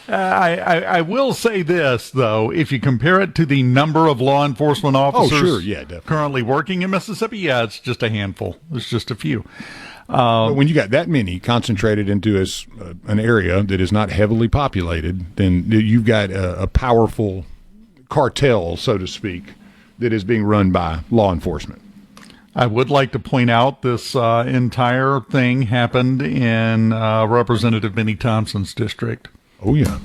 I will say this, though. If you compare it to the number of law enforcement officers currently working in Mississippi, yeah, it's just a handful. It's just a few. But when you got that many concentrated into an area that is not heavily populated, then you've got a powerful cartel, so to speak, that is being run by law enforcement. I would like to point out this entire thing happened in Representative Benny Thompson's district. Oh, yeah.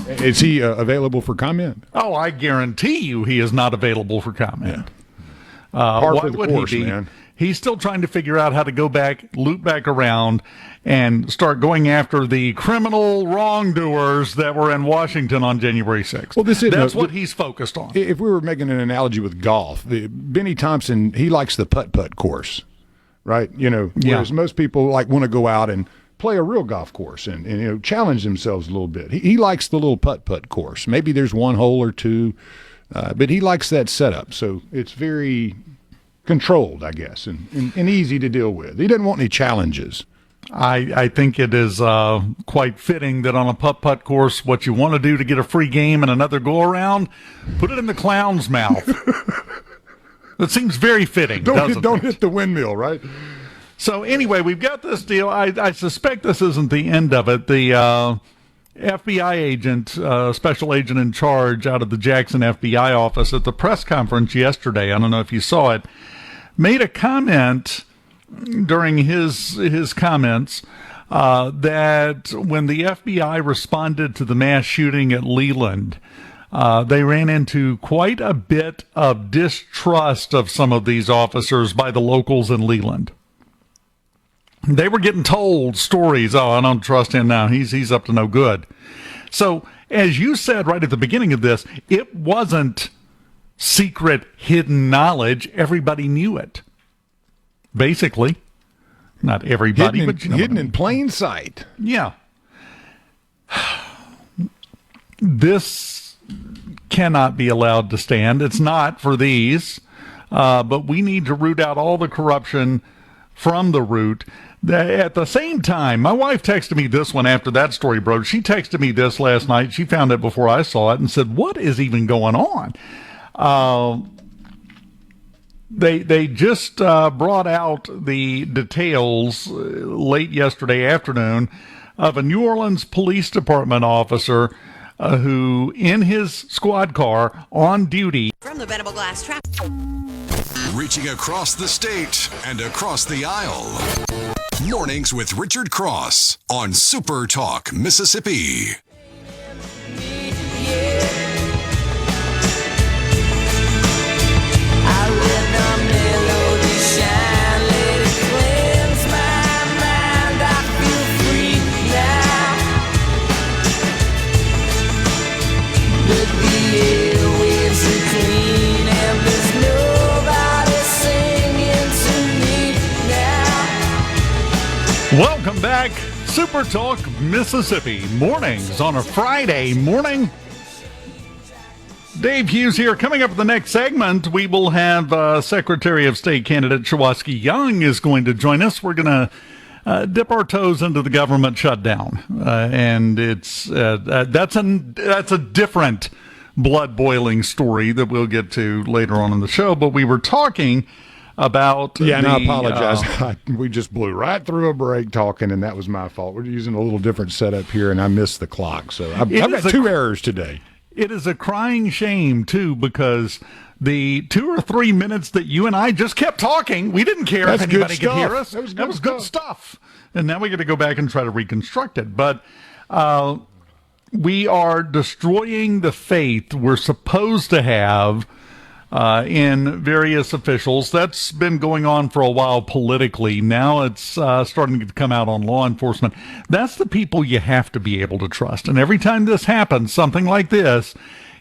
Is he available for comment? Oh, I guarantee you he is not available for comment. Yeah. Par Why for the would course, he be? man. He's still trying to figure out how to go back, loop back around, and start going after the criminal wrongdoers that were in Washington on January 6th. Well, That's what he's focused on. If we were making an analogy with golf, Benny Thompson, he likes the putt-putt course, right? Whereas most people want to go out and play a real golf course and challenge themselves a little bit. He likes the little putt-putt course. Maybe there's one hole or two, but he likes that setup. So it's very controlled, I guess, and easy to deal with. He doesn't want any challenges. I think it is quite fitting that on a putt-putt course, what you want to do to get a free game and another go-around, put it in the clown's mouth. That seems very fitting, Don't hit the windmill, right? So anyway, we've got this deal. I suspect this isn't the end of it. The FBI agent, special agent in charge out of the Jackson FBI office at the press conference yesterday, I don't know if you saw it, made a comment during his comments that when the FBI responded to the mass shooting at Leland, they ran into quite a bit of distrust of some of these officers by the locals in Leland. They were getting told stories. Oh, I don't trust him now. He's up to no good. So, as you said right at the beginning of this, it wasn't secret, hidden knowledge. Everybody knew it. Basically. Not everybody, but hidden in plain sight. Yeah. This cannot be allowed to stand. It's not for these. But we need to root out all the corruption from the root. At the same time, my wife texted me this one after that story broke. She texted me this last night. She found it before I saw it and said, what is even going on? They just brought out the details late yesterday afternoon of a New Orleans Police Department officer who, in his squad car on duty. From the Venable Glass Trap. Reaching across the state and across the aisle. Mornings with Richard Cross on SuperTalk, Mississippi. Welcome back, Super Talk Mississippi mornings on a Friday morning. Dave Hughes here. Coming up in the next segment, we will have Secretary of State candidate Shuwaski Young is going to join us. We're going to dip our toes into the government shutdown, and it's that's a different blood-boiling story that we'll get to later on in the show. But we were talking about and I apologize. We just blew right through a break talking, and that was my fault. We're using a little different setup here, and I missed the clock. So I've got two errors today. It is a crying shame, too, because the 2 or 3 minutes that you and I just kept talking, we didn't care if anybody could hear us. That was good stuff. And now we got to go back and try to reconstruct it. But we are destroying the faith we're supposed to have in various officials. That's been going on for a while politically. Now it's starting to come out on law enforcement. That's the people you have to be able to trust. And every time this happens, something like this,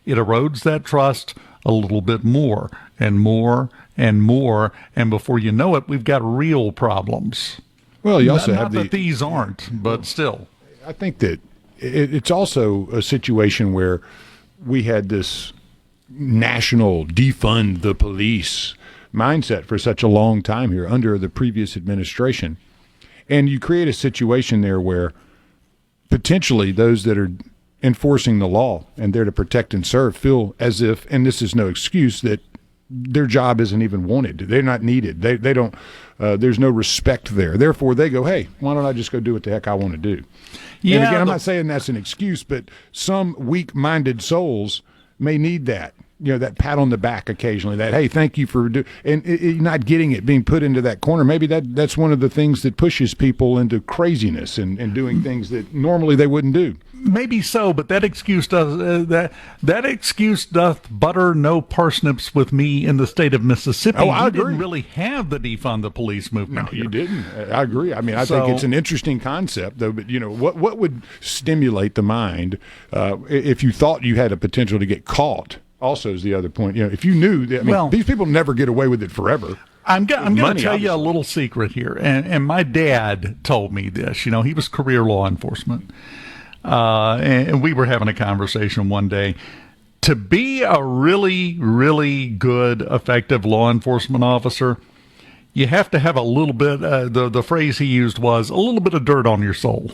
it erodes that trust a little bit more and more and more. And before you know it, we've got real problems. Well, you also not that these aren't, but still. I think that it's also a situation where we had this national defund the police mindset for such a long time here under the previous administration. And you create a situation there where potentially those that are enforcing the law and there to protect and serve feel as if, and this is no excuse, that their job isn't even wanted. They're not needed. They don't, there's no respect there. Therefore, they go, hey, why don't I just go do what the heck I want to do? Yeah, and again, I'm not saying that's an excuse, but some weak-minded souls may need that. that pat on the back occasionally, that, hey, thank you for not getting it, being put into that corner. Maybe that's one of the things that pushes people into craziness and doing things that normally they wouldn't do. Maybe so, but that excuse doth butter no parsnips with me in the state of Mississippi. Oh, I agree. Didn't really have the defund the police movement. No, you didn't. I agree. I mean, I think it's an interesting concept, though. But what would stimulate the mind if you thought you had a potential to get caught? Also, is the other point. If you knew that, these people never get away with it forever. I'm going to tell you a little secret here, and my dad told me this. He was career law enforcement. And we were having a conversation one day. To be a really, really good, effective law enforcement officer, you have to have a little bit, the phrase he used was, a little bit of dirt on your soul.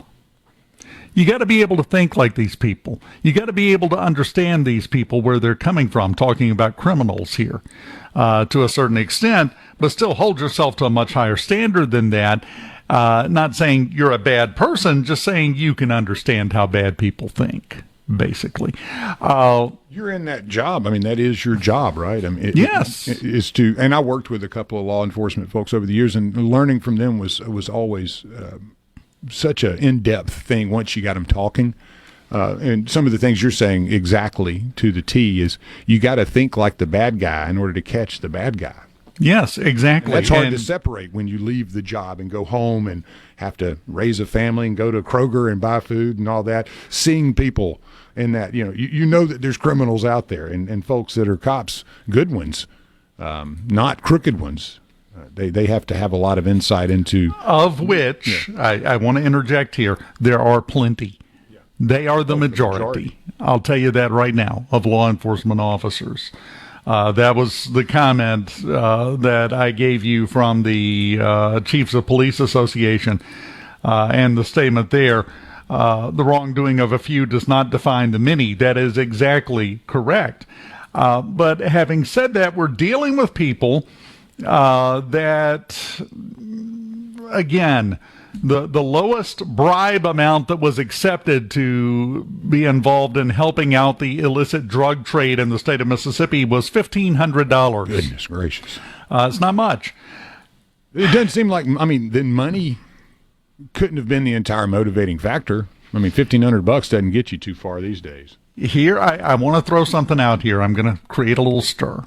You got to be able to think like these people. You got to be able to understand these people, where they're coming from, talking about criminals here to a certain extent, but still hold yourself to a much higher standard than that. Not saying you're a bad person, just saying you can understand how bad people think, basically. You're in that job. I mean, that is your job, right? I mean, yes. It is and I worked with a couple of law enforcement folks over the years, and learning from them was always such an in-depth thing once you got them talking. And some of the things you're saying exactly to the T is you got to think like the bad guy in order to catch the bad guy. Yes, exactly. And that's hard to separate when you leave the job and go home and have to raise a family and go to Kroger and buy food and all that. Seeing people in that, you know that there's criminals out there and folks that are cops, good ones, not crooked ones. They have to have a lot of insight into. Of which, I want to interject here, there are plenty. Yeah. They are the majority. I'll tell you that right now, of law enforcement officers. That was the comment that I gave you from the Chiefs of Police Association, and the statement there, the wrongdoing of a few does not define the many. That is exactly correct. But having said that, we're dealing with people that, again, the lowest bribe amount that was accepted to be involved in helping out the illicit drug trade in the state of Mississippi was $1,500. Goodness gracious. It's not much. It doesn't seem like, then money couldn't have been the entire motivating factor. $1,500 doesn't get you too far these days. Here, I want to throw something out here. I'm going to create a little stir.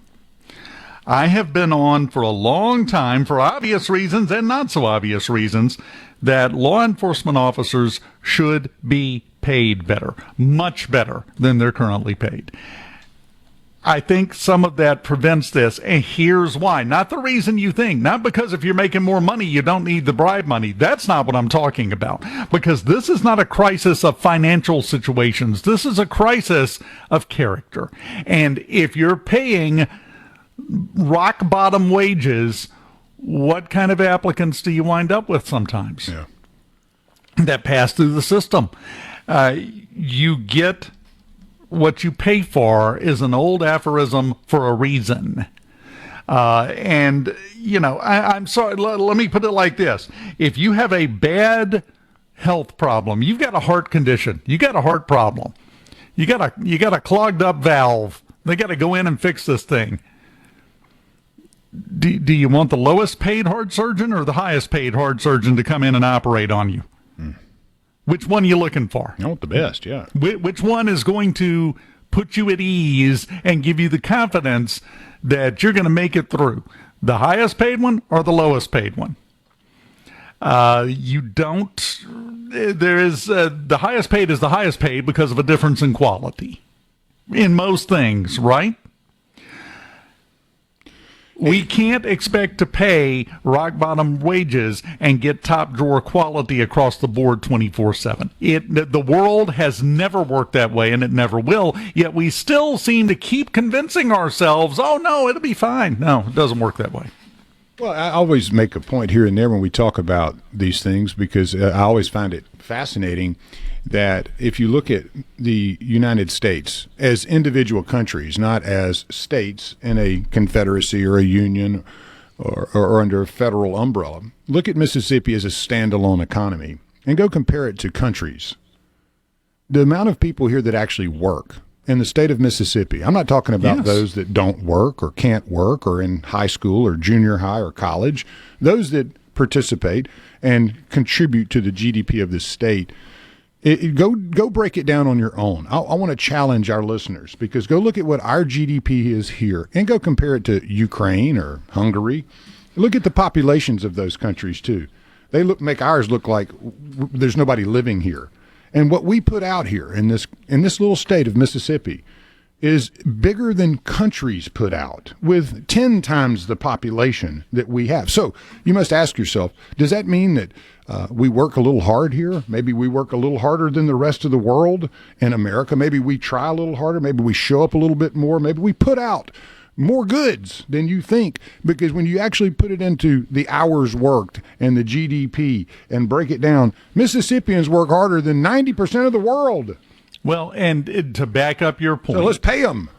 I have been on for a long time, for obvious reasons and not so obvious reasons, that law enforcement officers should be paid better, much better than they're currently paid. I think some of that prevents this, and here's why. Not the reason you think, not because if you're making more money, you don't need the bribe money. That's not what I'm talking about, because this is not a crisis of financial situations. This is a crisis of character. And if you're paying rock bottom wages, what kind of applicants do you wind up with sometimes? Yeah. That pass through the system. You get what you pay for is an old aphorism for a reason. And, I'm sorry, let me put it like this. If you have a bad health problem, you've got a heart condition, you got a heart problem, you got a clogged up valve, they got to go in and fix this thing. Do you want the lowest paid heart surgeon or the highest paid heart surgeon to come in and operate on you? Which one are you looking for? I want the best, yeah. Which one is going to put you at ease and give you the confidence that you're going to make it through? The highest paid one or the lowest paid one? You don't. There is the highest paid is the highest paid because of a difference in quality in most things, right? We can't expect to pay rock bottom wages and get top drawer quality across the board 24/7. The world has never worked that way, and it never will. Yet we still seem to keep convincing ourselves, oh no, it'll be fine. No, it doesn't work that way. Well, I always make a point here and there when we talk about these things, because I always find it fascinating that if you look at the United States as individual countries, not as states in a confederacy or a union or under a federal umbrella, look at Mississippi as a standalone economy and go compare it to countries. The amount of people here that actually work in the state of Mississippi, I'm not talking about Yes. those that don't work or can't work or in high school or junior high or college, those that participate and contribute to the GDP of the state. Go break it down on your own. I want to challenge our listeners, because go look at what our GDP is here and go compare it to Ukraine or Hungary. Look at the populations of those countries too. They make ours look like there's nobody living here. And what we put out here in this little state of Mississippi is bigger than countries put out, with 10 times the population that we have. So you must ask yourself, does that mean that we work a little hard here? Maybe we work a little harder than the rest of the world in America. Maybe we try a little harder. Maybe we show up a little bit more. Maybe we put out more goods than you think, because when you actually put it into the hours worked and the GDP and break it down, Mississippians work harder than 90% of the world. Well, and to back up your point, So let's pay them.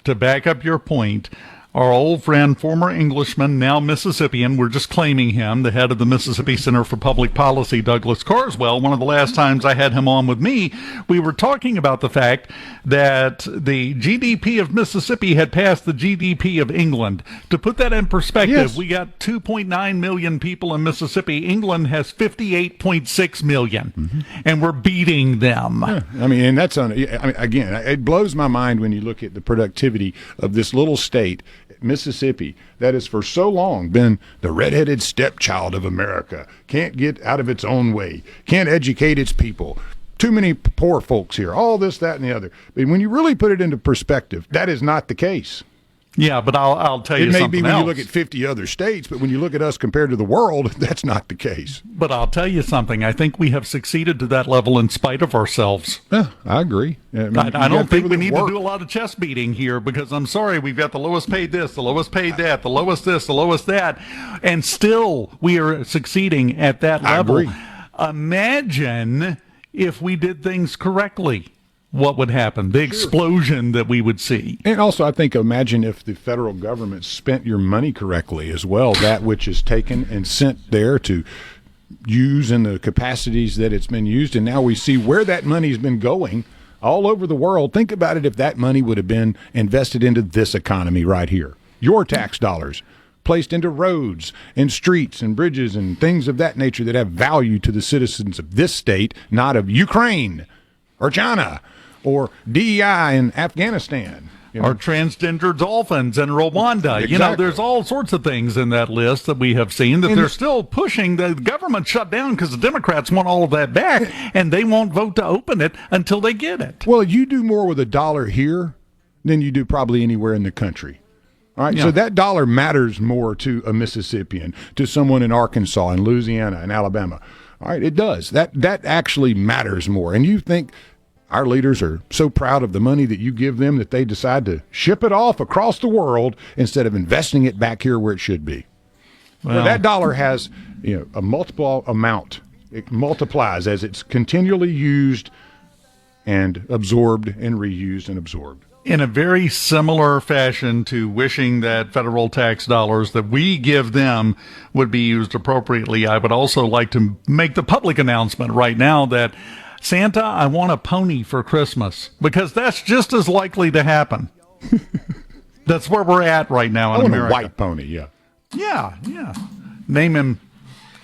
To back up your point, our old friend, former Englishman, now Mississippian, we're just claiming him, the head of the Mississippi Center for Public Policy, Douglas Carswell. One of the last times I had him on with me, we were talking about the fact that the GDP of Mississippi had passed the GDP of England. To put that in perspective, Yes. we got 2.9 million people in Mississippi. England has 58.6 million, and we're beating them. I mean, and that's again, it blows my mind when you look at the productivity of this little state, Mississippi, that has for so long been the redheaded stepchild of America. Can't get out of its own way. Can't educate its people. Too many poor folks here. All this, that, and the other. But when you really put it into perspective, that is not the case. Yeah, but I'll tell you It may something be when else. you look at 50 other states, but when you look at us compared to the world, that's not the case. But I'll tell you something. I think we have succeeded to that level in spite of ourselves. Yeah, I agree. I I don't think we need to do a lot of chest beating here, because I'm sorry, we've got the lowest paid this, the lowest paid that, the lowest this, the lowest that, and still we are succeeding at that level. agree. Imagine if we did things correctly. What would happen? The explosion that we would see. And also, I think, imagine if the federal government spent your money correctly as well, that which is taken and sent there to use in the capacities that it's been used. And now we see where that money's been going all over the world. Think about it if that money would have been invested into this economy right here. Your tax dollars placed into roads and streets and bridges and things of that nature that have value to the citizens of this state, not of Ukraine or China or DEI in Afghanistan. You know? Or transgender dolphins in Rwanda. You know, Exactly. there's all sorts of things in that list that we have seen that they're still pushing. The government shut down because the Democrats want all of that back, and they won't vote to open it until they get it. Well, you do more with $1 here than you do probably anywhere in the country. All right, Yeah. so that dollar matters more to a Mississippian, to someone in Arkansas and Louisiana and Alabama. All right, it does. That actually matters more. And you think our leaders are so proud of the money that you give them that they decide to ship it off across the world instead of investing it back here where it should be. Well, that dollar has, a multiple amount. It multiplies as it's continually used and absorbed and reused and absorbed. In a very similar fashion to wishing that federal tax dollars that we give them would be used appropriately, I would also like to make the public announcement right now that Santa, I want a pony for Christmas, because that's just as likely to happen. That's where we're at right now in I want America. a white pony, yeah. Yeah. Name him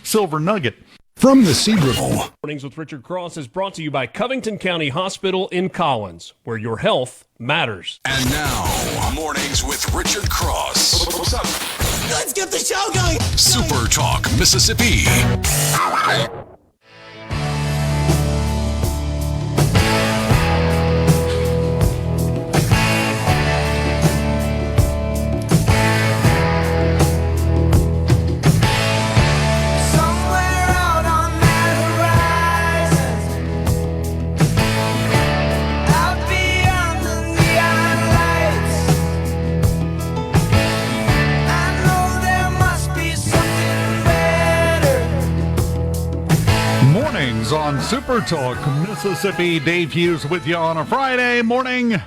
Silver Nugget. From the Sea River. Mornings with Richard Cross is brought to you by Covington County Hospital in Collins, where your health matters. And now, Mornings with Richard Cross. What's up? Let's get the show going. Super Talk, Mississippi. Somewhere out on that horizon, out beyond the neon lights, I know there must be something better. Mornings on Super Talk, Mississippi. Dave Hughes with you on a Friday morning.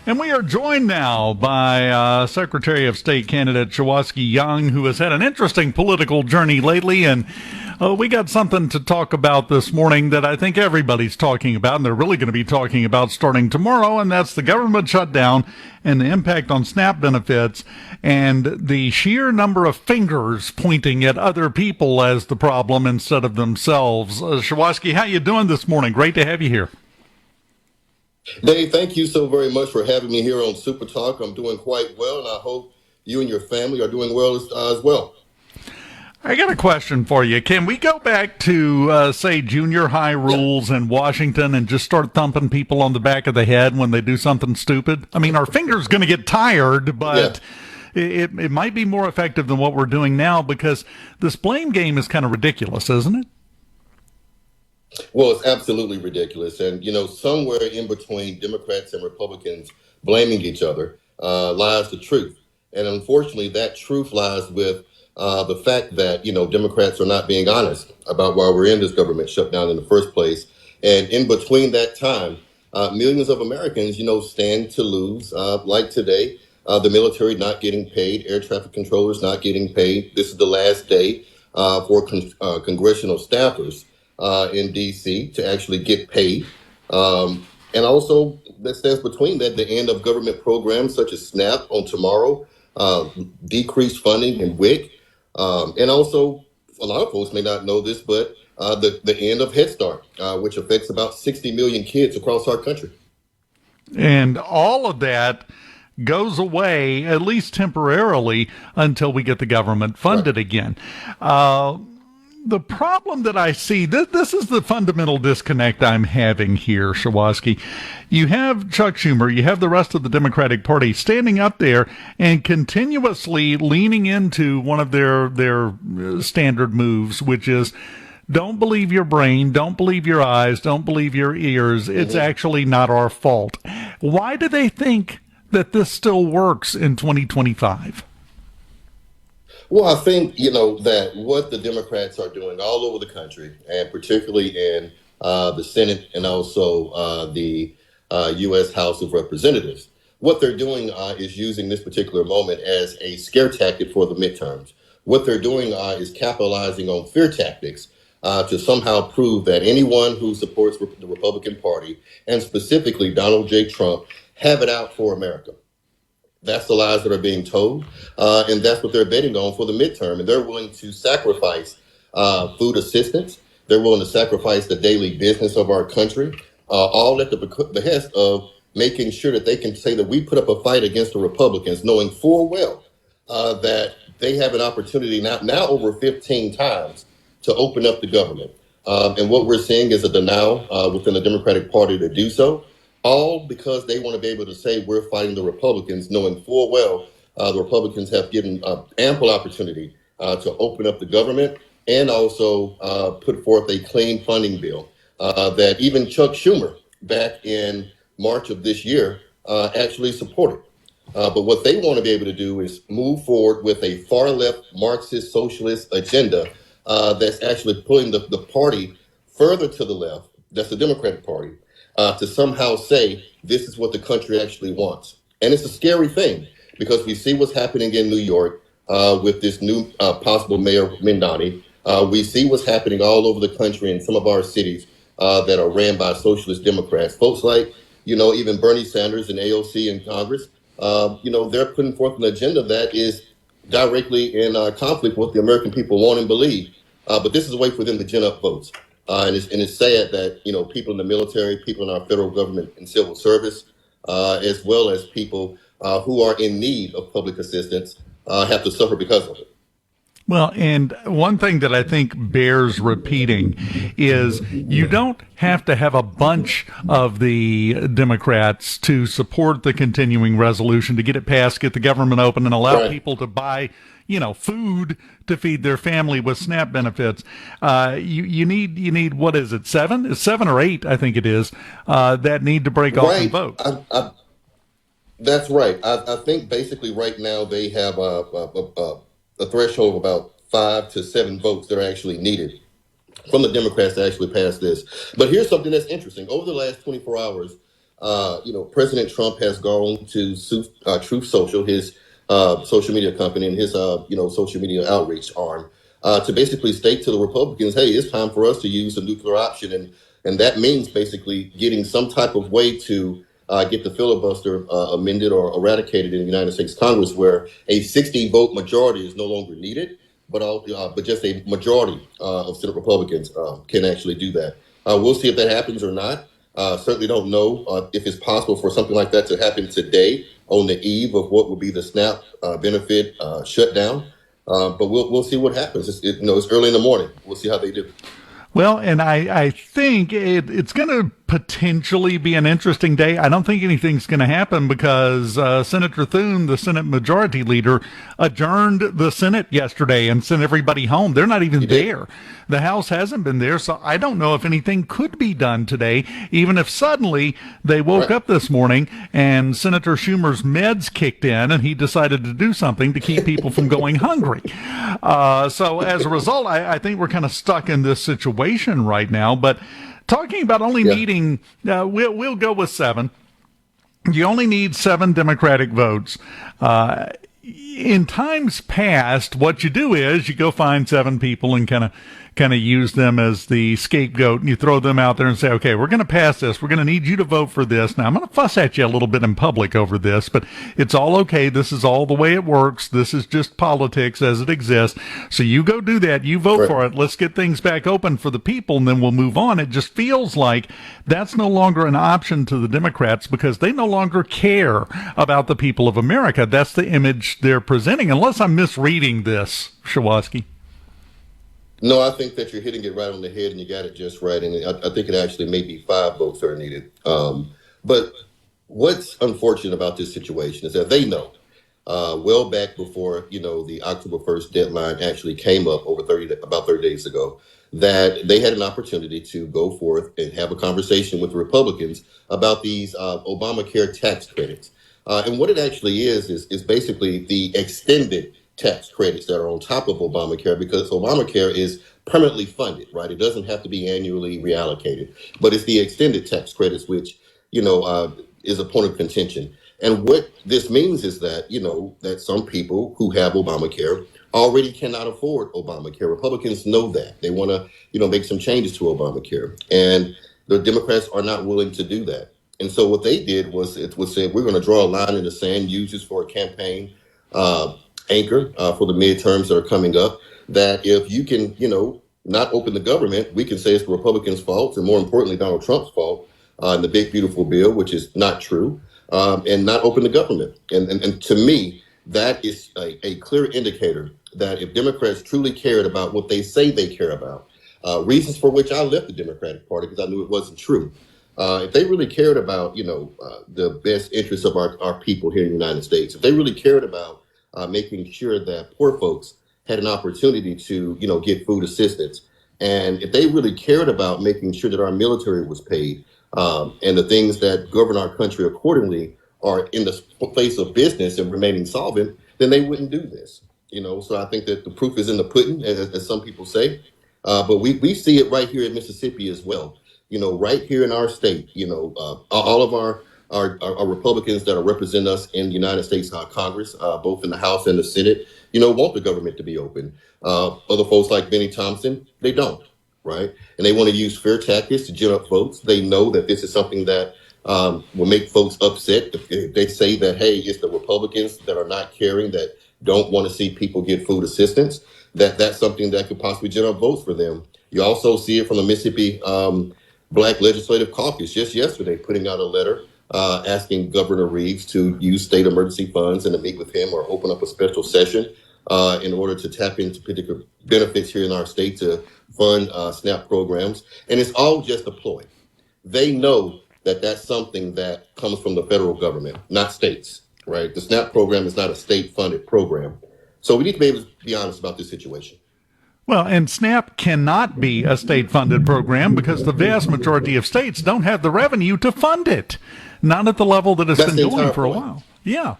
And we are joined now by Secretary of State candidate Shuwaski Young, who has had an interesting political journey lately. And We got something to talk about this morning that I think everybody's talking about, and they're really going to be talking about starting tomorrow, and that's the government shutdown and the impact on SNAP benefits and the sheer number of fingers pointing at other people as the problem instead of themselves. Shuwaski, how you doing this morning? Great to have you here. Dave, thank you so very much for having me here on SuperTalk. I'm doing quite well, and I hope you and your family are doing well as well. I got a question for you. Can we go back to, say, junior high rules in Washington and just start thumping people on the back of the head when they do something stupid? I mean, our fingers going to get tired, but it might be more effective than what we're doing now, because this blame game is kind of ridiculous, isn't it? Well, it's absolutely ridiculous. And, somewhere in between Democrats and Republicans blaming each other lies the truth. And unfortunately, that truth lies with the fact that, Democrats are not being honest about why we're in this government shutdown in the first place. And in between that time, millions of Americans, stand to lose. Like today, the military not getting paid, air traffic controllers not getting paid. This is the last day for congressional staffers in D.C. to actually get paid. And also, that stands between that, the end of government programs such as SNAP on tomorrow, decreased funding in WIC. And also, a lot of folks may not know this, but the end of Head Start, which affects about 60 million kids across our country. And all of that goes away, at least temporarily, until we get the government funded again. The problem that I see, this is the fundamental disconnect I'm having here, Shuwaski. You have Chuck Schumer, you have the rest of the Democratic Party standing up there and continuously leaning into one of their standard moves, which is, don't believe your brain, don't believe your eyes, don't believe your ears. It's actually not our fault. Why do they think that this still works in 2025? Well, I think, that what the Democrats are doing all over the country, and particularly in the Senate and also the U.S. House of Representatives, what they're doing is using this particular moment as a scare tactic for the midterms. What they're doing is capitalizing on fear tactics to somehow prove that anyone who supports the Republican Party, and specifically Donald J. Trump, have it out for America. That's the lies that are being told, and that's what they're betting on for the midterm. And they're willing to sacrifice food assistance. They're willing to sacrifice the daily business of our country, all at the behest of making sure that they can say that we put up a fight against the Republicans, knowing full well that they have an opportunity now over 15 times to open up the government. And what we're seeing is a denial within the Democratic Party to do so. All because they want to be able to say we're fighting the Republicans, knowing full well the Republicans have given ample opportunity to open up the government and also put forth a clean funding bill that even Chuck Schumer back in March of this year actually supported. But what they want to be able to do is move forward with a far left Marxist socialist agenda that's actually pulling the party further to the left. That's the Democratic Party. To somehow say this is what the country actually wants. And it's a scary thing because we see what's happening in New York with this new possible mayor, Mindani. We see what's happening all over the country in some of our cities that are ran by socialist Democrats. Folks like, even Bernie Sanders and AOC in Congress, they're putting forth an agenda that is directly in conflict with what the American people want and believe. But this is a way for them to gin up votes. And it's sad that, people in the military, people in our federal government and civil service, as well as people who are in need of public assistance, have to suffer because of it. Well, and one thing that I think bears repeating is you don't have to have a bunch of the Democrats to support the continuing resolution to get it passed, get the government open, and allow people to buy, food to feed their family with SNAP benefits. You need what is it, 7? It's 7 or 8, I think it is, that need to break off and vote. That's right. I think basically right now they have a threshold of about 5 to 7 votes that are actually needed from the Democrats to actually pass this. But here's something that's interesting. Over the last 24 hours, President Trump has gone to Truth Social, his social media company, and his social media outreach arm, to basically state to the Republicans, hey, it's time for us to use the nuclear option. And that means basically getting some type of way to get the filibuster amended or eradicated in the United States Congress, where a 60-vote majority is no longer needed, but just a majority of Senate Republicans can actually do that. We'll see if that happens or not. Certainly don't know if it's possible for something like that to happen today on the eve of what will be the SNAP benefit shutdown. But we'll see what happens. It's early in the morning. We'll see how they do. Well, and I think it's going to potentially be an interesting day. I don't think anything's going to happen because Senator Thune, the Senate Majority Leader, adjourned the Senate yesterday and sent everybody home. They're not even there. The House hasn't been there, so I don't know if anything could be done today, even if suddenly they woke up this morning and Senator Schumer's meds kicked in and he decided to do something to keep people from going hungry. So as a result, I think we're kind of stuck in this situation right now. But talking about only needing, we'll go with 7. You only need 7 Democratic votes. In times past, what you do is you go find 7 people and kind of use them as the scapegoat, and you throw them out there and say, okay, we're going to pass this. We're going to need you to vote for this. Now, I'm going to fuss at you a little bit in public over this, but it's all okay. This is all the way it works. This is just politics as it exists. So you go do that. You vote for it. Let's get things back open for the people, and then we'll move on. It just feels like that's no longer an option to the Democrats because they no longer care about the people of America. That's the image they're presenting, unless I'm misreading this, Shuwaski. No, I think that you're hitting it right on the head, and you got it just right. And I think it actually may be 5 votes that are needed. But what's unfortunate about this situation is that they know well back before the October 1st deadline actually came up about 30 days ago, that they had an opportunity to go forth and have a conversation with the Republicans about these Obamacare tax credits. And what it actually is basically the extended tax credits that are on top of Obamacare, because Obamacare is permanently funded, right? It doesn't have to be annually reallocated, but it's the extended tax credits, which, is a point of contention. And what this means is that, that some people who have Obamacare already cannot afford Obamacare. Republicans know that. They want to, make some changes to Obamacare, and the Democrats are not willing to do that. And so what they did was say, we're going to draw a line in the sand, use this for a campaign anchor for the midterms that are coming up, that if you can, not open the government, we can say it's the Republicans' fault, and more importantly, Donald Trump's fault in the big, beautiful bill, which is not true, and not open the government. And to me, that is a clear indicator that if Democrats truly cared about what they say they care about, reasons for which I left the Democratic Party because I knew it wasn't true. If they really cared about, the best interests of our people here in the United States, if they really cared about making sure that poor folks had an opportunity to, get food assistance. And if they really cared about making sure that our military was paid and the things that govern our country accordingly are in the place of business and remaining solvent, then they wouldn't do this. So I think that the proof is in the pudding, as some people say. But we see it right here in Mississippi as well. Right here in our state, all of our Republicans that represent us in the United States Congress, both in the House and the Senate, want the government to be open. Other folks like Benny Thompson, they don't, right? And they want to use fair tactics to gin up votes. They know that this is something that will make folks upset. If they say that, hey, it's the Republicans that are not caring, that don't want to see people get food assistance, that's something that could possibly gin up votes for them. You also see it from the Mississippi Black Legislative Caucus just yesterday, putting out a letter asking Governor Reeves to use state emergency funds and to meet with him or open up a special session in order to tap into particular benefits here in our state to fund SNAP programs. And it's all just a ploy. They know that that's something that comes from the federal government, not states, right? The SNAP program is not a state-funded program. So we need to be able to be honest about this situation. Well, and SNAP cannot be a state-funded program because the vast majority of states don't have the revenue to fund it. Not at the level that it's been going for a while. Yeah.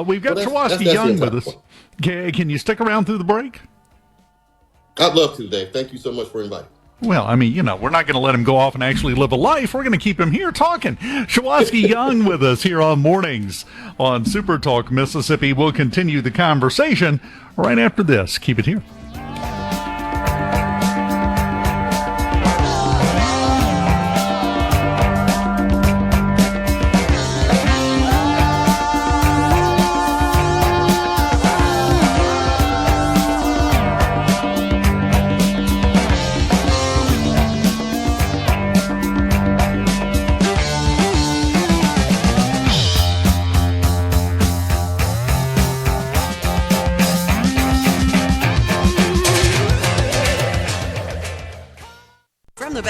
We've got Shuwaski Young with us. Can you stick around through the break? I'd love to, Dave. Thank you so much for inviting. Well, I mean, we're not going to let him go off and actually live a life. We're going to keep him here talking. Shuwaski Young with us here on Mornings on SuperTalk Mississippi. We'll continue the conversation right after this. Keep it here.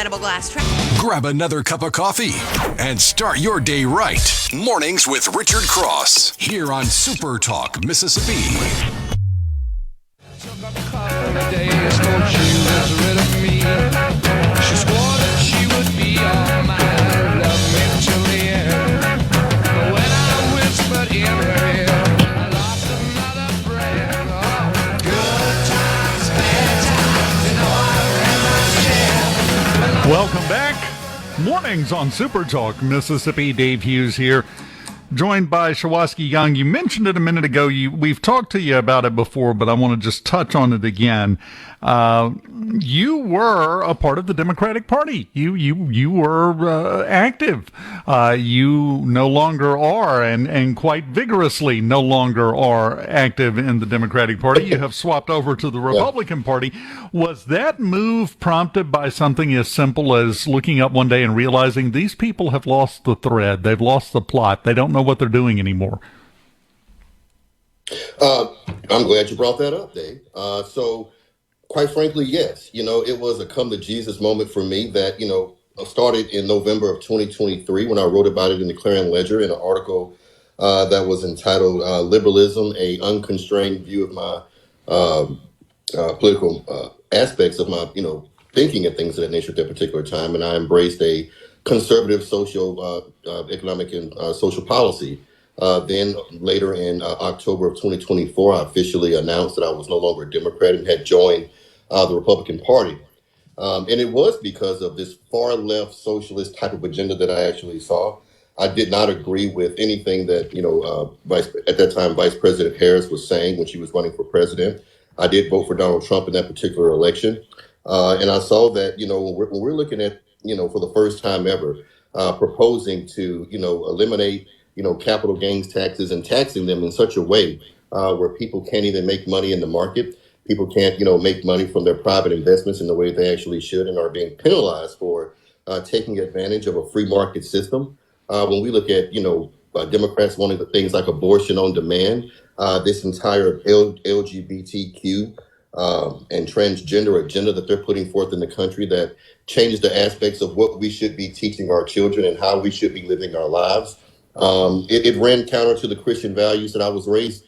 Venable Glass Trap. Grab another cup of coffee and start your day right. Mornings with Richard Cross here on Super Talk, Mississippi. Took a couple of days till she was rid of me. She swore that she would be all mine, love me till the end. But when I whispered in her ear, I lost another friend. Oh, good times, bad times, you know I ran my share. Welcome back. Mornings on Super Talk, Mississippi. Dave Hughes here, joined by Shuwaski Young. You mentioned it a minute ago. We've talked to you about it before, but I want to just touch on it again. You were a part of the Democratic Party. You were active. You no longer are, and quite vigorously no longer are active in the Democratic Party. You have swapped over to the Republican Party. Was that move prompted by something as simple as looking up one day and realizing these people have lost the thread? They've lost the plot. They don't know what they're doing anymore. I'm glad you brought that up, Dave. So, quite frankly, yes. It was a come to Jesus moment for me that, started in November of 2023 when I wrote about it in the Clarion Ledger in an article that was entitled Liberalism, a Unconstrained View of My Political Aspects of My, thinking and things of that nature at that particular time. And I embraced a conservative economic and social policy. Then later in October of 2024, I officially announced that I was no longer a Democrat and had joined the Republican Party. And it was because of this far left socialist type of agenda that I actually saw. I did not agree with anything that, at that time, Vice President Harris was saying when she was running for president. I did vote for Donald Trump in that particular election. And I saw that, when we're looking at, for the first time ever, proposing to, eliminate, capital gains taxes and taxing them in such a way where people can't even make money in the market. People can't, make money from their private investments in the way they actually should and are being penalized for taking advantage of a free market system. When we look at, Democrats wanting the things like abortion on demand, this entire LGBTQ and transgender agenda that they're putting forth in the country that changes the aspects of what we should be teaching our children and how we should be living our lives. It ran counter to the Christian values that I was raised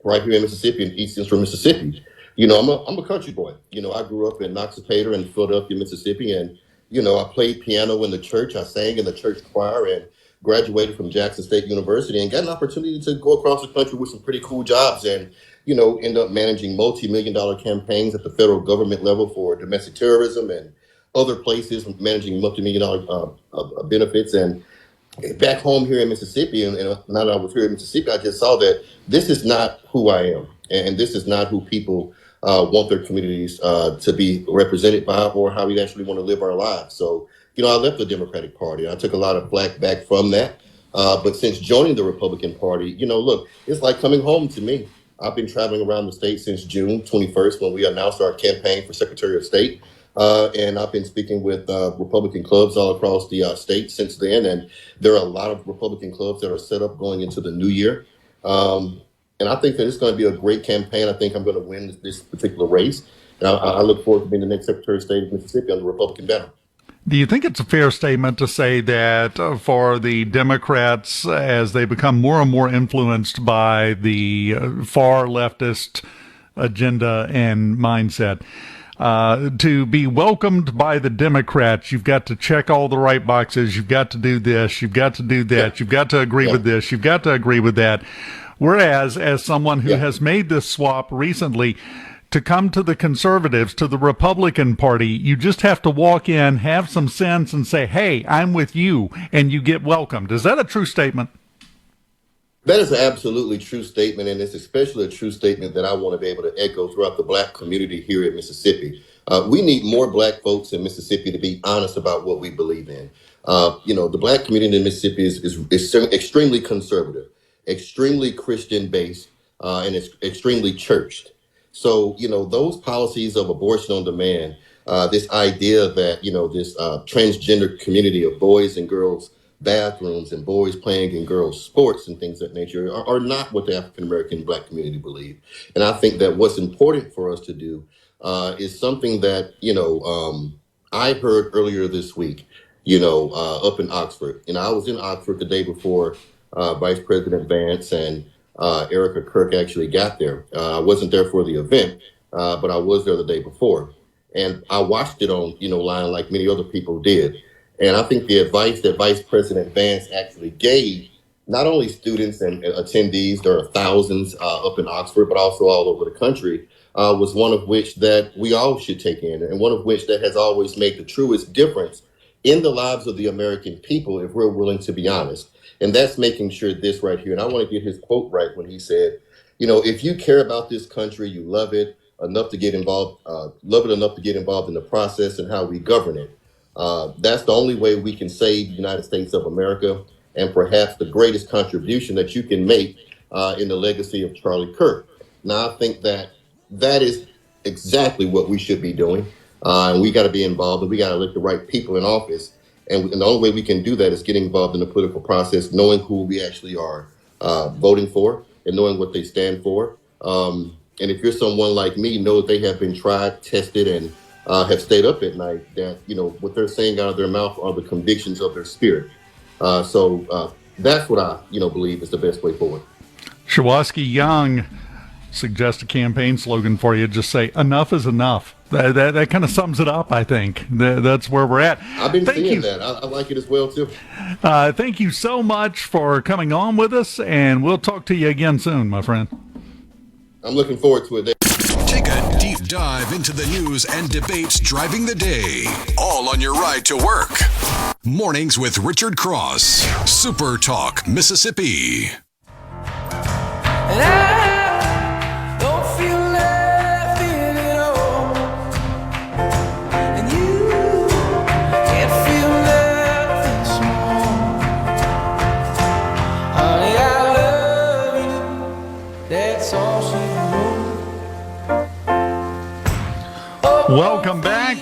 right here in Mississippi, in East Central Mississippi. I'm a country boy. I grew up in Noxapater in Philadelphia, Mississippi, and I played piano in the church. I sang in the church choir and graduated from Jackson State University and got an opportunity to go across the country with some pretty cool jobs and end up managing multi-million-dollar campaigns at the federal government level for domestic terrorism and other places, managing multi-million-dollar benefits. And back home here in Mississippi, and now that I was here in Mississippi, I just saw that this is not who I am, and this is not who people want their communities to be represented by, or how we actually want to live our lives. So, I left the Democratic Party. I took a lot of flack back from that. But since joining the Republican Party, look, it's like coming home to me. I've been traveling around the state since June 21st when we announced our campaign for Secretary of State. And I've been speaking with Republican clubs all across the state since then. And there are a lot of Republican clubs that are set up going into the new year. And I think that it's going to be a great campaign. I think I'm going to win this particular race. And I look forward to being the next Secretary of State of Mississippi under Republican banner. Do you think it's a fair statement to say that for the Democrats, as they become more and more influenced by the far leftist agenda and mindset, to be welcomed by the Democrats, you've got to check all the right boxes, you've got to do this, you've got to do that, you've got to agree with this, you've got to agree with that. Whereas, as someone who has made this swap recently, to come to the conservatives, to the Republican Party, you just have to walk in, have some sense, and say, hey, I'm with you, and you get welcomed. Is that a true statement? That is an absolutely true statement, and it's especially a true statement that I want to be able to echo throughout the Black community here in Mississippi. We need more Black folks in Mississippi to be honest about what we believe in. The Black community in Mississippi is extremely conservative, extremely Christian-based, and it's extremely churched. So, those policies of abortion on demand, this idea that, this transgender community of boys and girls bathrooms and boys playing in girls sports and things of that nature are not what the African-American Black community believe. And I think that what's important for us to do is something that, I heard earlier this week, up in Oxford. I was in Oxford the day before Vice President Vance and Erica Kirk actually got there. I wasn't there for the event, but I was there the day before. And I watched it on, line like many other people did. And I think the advice that Vice President Vance actually gave, not only students and attendees, there are thousands up in Oxford, but also all over the country, was one of which that we all should take in, and one of which that has always made the truest difference in the lives of the American people, if we're willing to be honest. And that's making sure this right here. And I want to get his quote right when he said, if you care about this country, you love it enough to get involved, in the process and how we govern it. That's the only way we can save the United States of America, and perhaps the greatest contribution that you can make in the legacy of Charlie Kirk. Now, I think that is exactly what we should be doing. And we got to be involved, and we got to elect the right people in office. And the only way we can do that is getting involved in the political process, knowing who we actually are voting for and knowing what they stand for. And if you're someone like me, know that they have been tried, tested, and have stayed up at night, that, what they're saying out of their mouth are the convictions of their spirit. So that's what I, believe is the best way forward. Shuwaski Young suggest a campaign slogan for you. Just say, enough is enough. That kind of sums it up, I think. That's where we're at. I've been seeing that. I like it as well, too. Thank you so much for coming on with us, and we'll talk to you again soon, my friend. I'm looking forward to it. Take a deep dive into the news and debates driving the day, all on your ride to work. Mornings with Richard Cross, SuperTalk, Mississippi. And I don't feel left in it all. And you can't feel nothing small. Honey, I love you. That's all she wrote. Welcome back.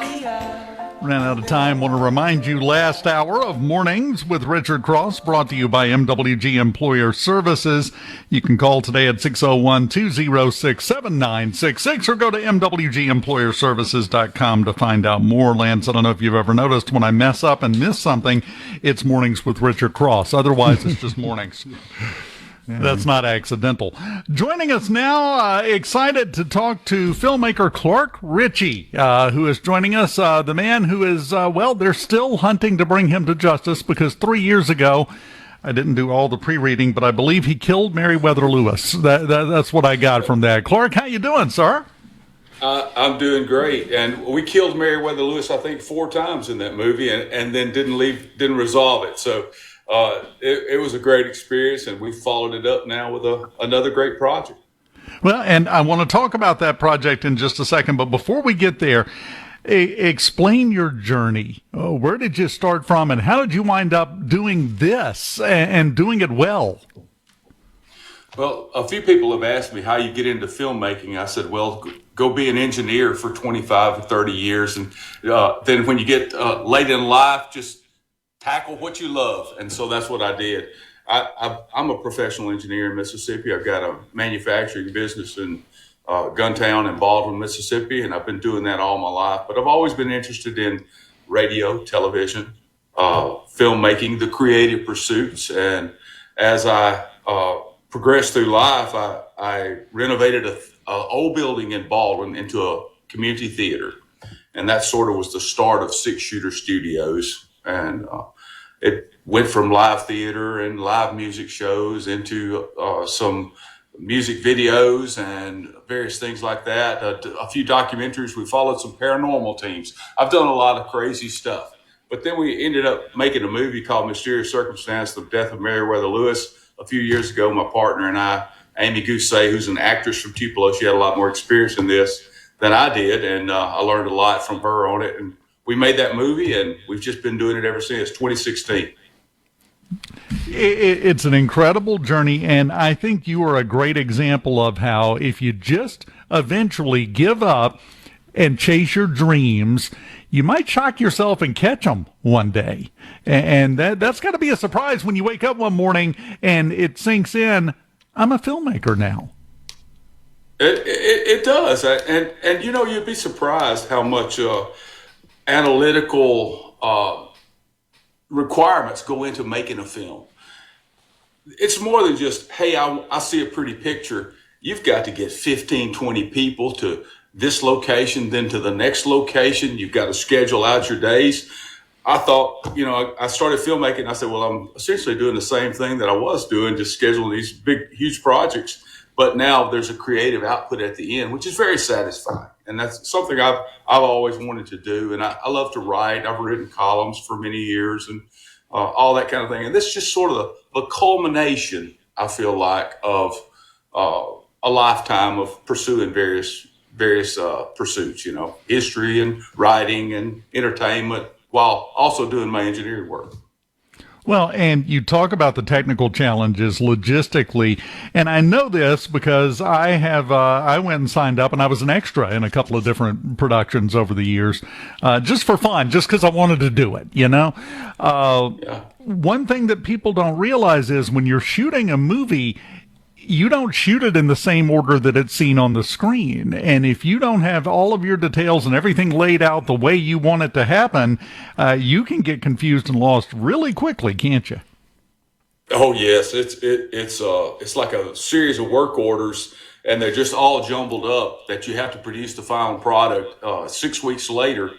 Ran out of time. Want to remind you, last hour of Mornings with Richard Cross, brought to you by MWG Employer Services. You can call today at 601-206-7966 or go to mwgemployerservices.com to find out more. Lance, I don't know if you've ever noticed when I mess up and miss something, it's Mornings with Richard Cross. Otherwise, it's just Mornings. That's not accidental. Joining us now, excited to talk to filmmaker Clark Richey, who is joining us, the man who is, they're still hunting to bring him to justice because 3 years ago, I didn't do all the pre-reading, but I believe he killed Meriwether Lewis. That's what I got from that. Clark, how you doing, sir? I'm doing great. And we killed Meriwether Lewis, I think, 4 times in that movie and then didn't resolve it. So it was a great experience, and we followed it up now with another great project. Well, and I want to talk about that project in just a second, but before we get there, explain your journey. Where did you start from, and how did you wind up doing this and doing it well? Well, a few people have asked me how you get into filmmaking. I said, well, go be an engineer for 25 or 30 years, and then when you get late in life, just tackle what you love. And so that's what I did. I'm a professional engineer in Mississippi. I've got a manufacturing business in Guntown in Baldwin, Mississippi, and I've been doing that all my life. But I've always been interested in radio, television, filmmaking, the creative pursuits. And as I progressed through life, I renovated an old building in Baldwin into a community theater. And that sort of was the start of Six Shooter Studios. And it went from live theater and live music shows into some music videos and various things like that. A few documentaries. We followed some paranormal teams. I've done a lot of crazy stuff. But then we ended up making a movie called Mysterious Circumstance, The Death of Meriwether Lewis. A few years ago, my partner and I, Amy Gousset, who's an actress from Tupelo, she had a lot more experience in this than I did. And I learned a lot from her on it. And we made that movie, and we've just been doing it ever since 2016. It's an incredible journey, and I think you are a great example of how if you just eventually give up and chase your dreams, you might shock yourself and catch them one day. And that's got to be a surprise when you wake up one morning and it sinks in, I'm a filmmaker now. It does. And you'd be surprised how much analytical requirements go into making a film. It's more than just, hey, I see a pretty picture. You've got to get 15, 20 people to this location, then to the next location. You've got to schedule out your days. I thought, I started filmmaking and I said, well, I'm essentially doing the same thing that I was doing, just scheduling these big, huge projects. But now there's a creative output at the end, which is very satisfying. And that's something I've always wanted to do. And I love to write. I've written columns for many years and all that kind of thing. And this is just sort of the culmination, I feel like, of a lifetime of pursuing various pursuits, history and writing and entertainment, while also doing my engineering work. Well, and you talk about the technical challenges logistically, and I know this because I went and signed up, and I was an extra in a couple of different productions over the years, just for fun, just because I wanted to do it, Yeah. One thing that people don't realize is when you're shooting a movie, you don't shoot it in the same order that it's seen on the screen. And if you don't have all of your details and everything laid out the way you want it to happen, you can get confused and lost really quickly, can't you? Oh yes, it's like a series of work orders, and they're just all jumbled up that you have to produce the final product 6 weeks later.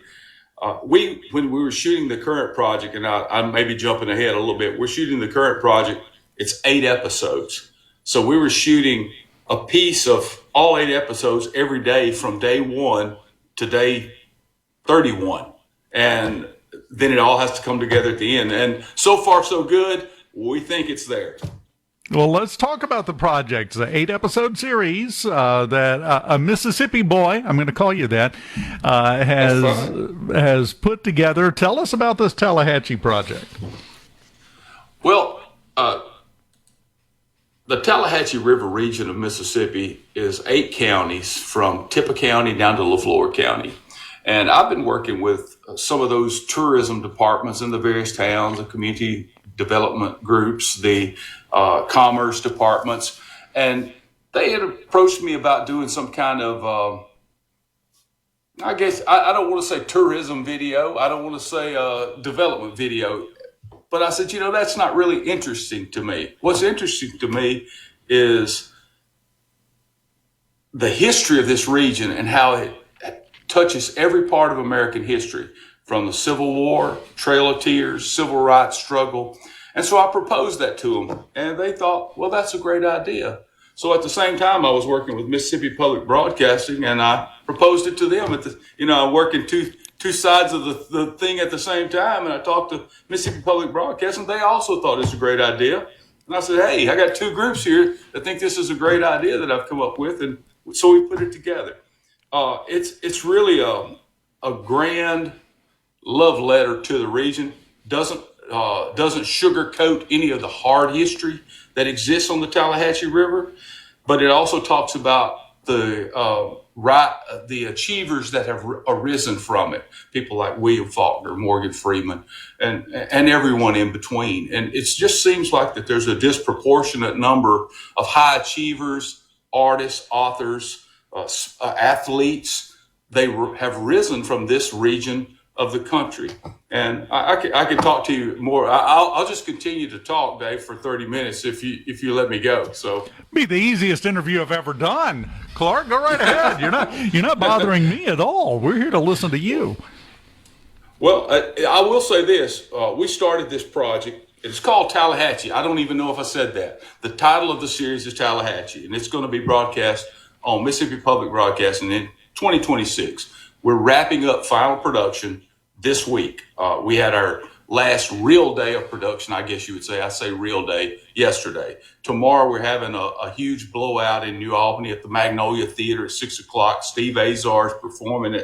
When we were shooting the current project, and I may be jumping ahead a little bit, we're shooting the current project. It's 8 episodes. So we were shooting a piece of all 8 episodes every day from day 1 to day 31. And then it all has to come together at the end. And so far, so good. We think it's there. Well, let's talk about the project. The 8-episode series that a Mississippi boy, I'm going to call you that, has put together. Tell us about this Tallahatchie project. Well, the Tallahatchie River region of Mississippi is 8 counties from Tippah County down to LaFleur County. And I've been working with some of those tourism departments in the various towns, the community development groups, the commerce departments. And they had approached me about doing some kind of, I guess, I don't want to say tourism video. I don't want to say development video. But I said, that's not really interesting to me. What's interesting to me is the history of this region and how it touches every part of American history, from the Civil War, Trail of Tears, Civil Rights struggle. And so I proposed that to them, and they thought, well, that's a great idea. So at the same time, I was working with Mississippi Public Broadcasting, and I proposed it to them. I'm working two sides of the thing at the same time, and I talked to Mississippi Public Broadcasting. They also thought it's a great idea. And I said, hey, I got 2 groups here that think this is a great idea that I've come up with, and so we put it together. It's really a grand love letter to the region. Doesn't sugarcoat any of the hard history that exists on the Tallahatchie River, but it also talks about the achievers that have arisen from it. People like William Faulkner, Morgan Freeman, and everyone in between. And it just seems like that there's a disproportionate number of high achievers, artists, authors, athletes. They have risen from this region of the country. And I could talk to you more. I'll just continue to talk, Dave, for 30 minutes if you let me go. So be the easiest interview I've ever done. Clark, go right ahead. You're not bothering me at all. We're here to listen to you. Well, I will say this. We started this project. It's called Tallahatchie. I don't even know if I said that. The title of the series is Tallahatchie, and it's going to be broadcast on Mississippi Public Broadcasting in 2026. We're wrapping up final production this week. We had our last real day of production, I guess you would say. I say real day, yesterday. Tomorrow we're having a huge blowout in New Albany at the Magnolia Theater at 6 o'clock. Steve Azar is performing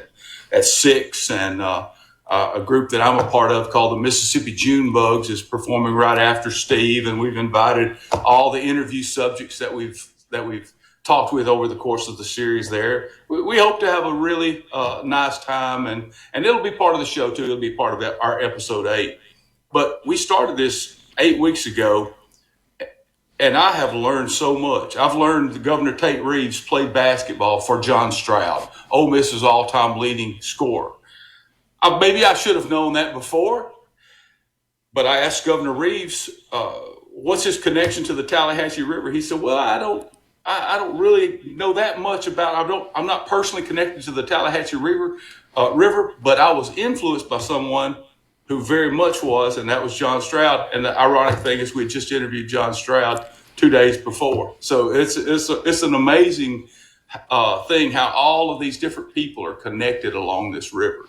at 6, and a group that I'm a part of called the Mississippi June Bugs is performing right after Steve, and we've invited all the interview subjects that we've talked with over the course of the series there. We hope to have a really nice time, and it'll be part of the show too. It'll be part of our episode 8. But we started this 8 weeks ago, and I have learned so much. I've learned that Governor Tate Reeves played basketball for John Stroud, Ole Miss's all-time leading scorer. maybe I should have known that before, but I asked Governor Reeves, what's his connection to the Tallahatchie River? He said, well, I don't really know that much about, I'm not personally connected to the Tallahatchie River, but I was influenced by someone who very much was, and that was John Stroud. And the ironic thing is we had just interviewed John Stroud 2 days before. So it's an amazing thing how all of these different people are connected along this river.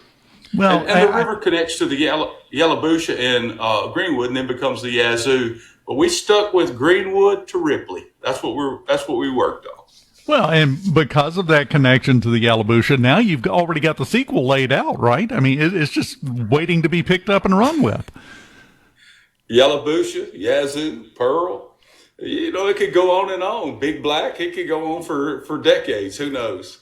Well, and the river connects to the Yallabusha and Greenwood, and then becomes the Yazoo. But we stuck with Greenwood to Ripley. That's what we worked on. Well, and because of that connection to the Yallabusha, now you've already got the sequel laid out, right? I mean, it's just waiting to be picked up and run with. Yallabusha, Yazoo, Pearl. It could go on and on. Big Black, it could go on for decades. Who knows?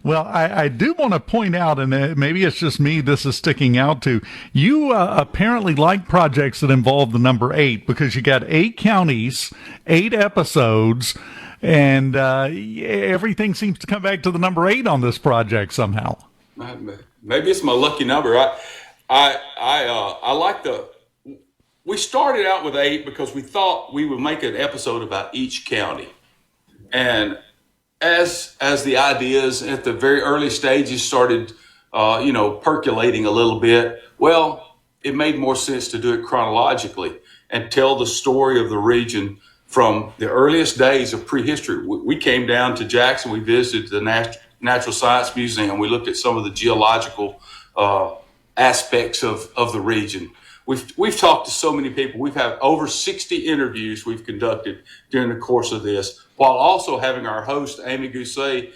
Well, I do want to point out, and maybe it's just me this is sticking out to, you apparently like projects that involve the number 8, because you got 8 counties, 8 episodes, and everything seems to come back to the number 8 on this project somehow. Maybe it's my lucky number. I like we started out with 8 because we thought we would make an episode about each county. And as the ideas at the very early stages started, percolating a little bit, well, it made more sense to do it chronologically and tell the story of the region from the earliest days of prehistory. We came down to Jackson. We visited the Natural Science Museum. We looked at some of the geological aspects of the region. We've talked to so many people. We've had over 60 interviews we've conducted during the course of this, while also having our host, Amy Gousset,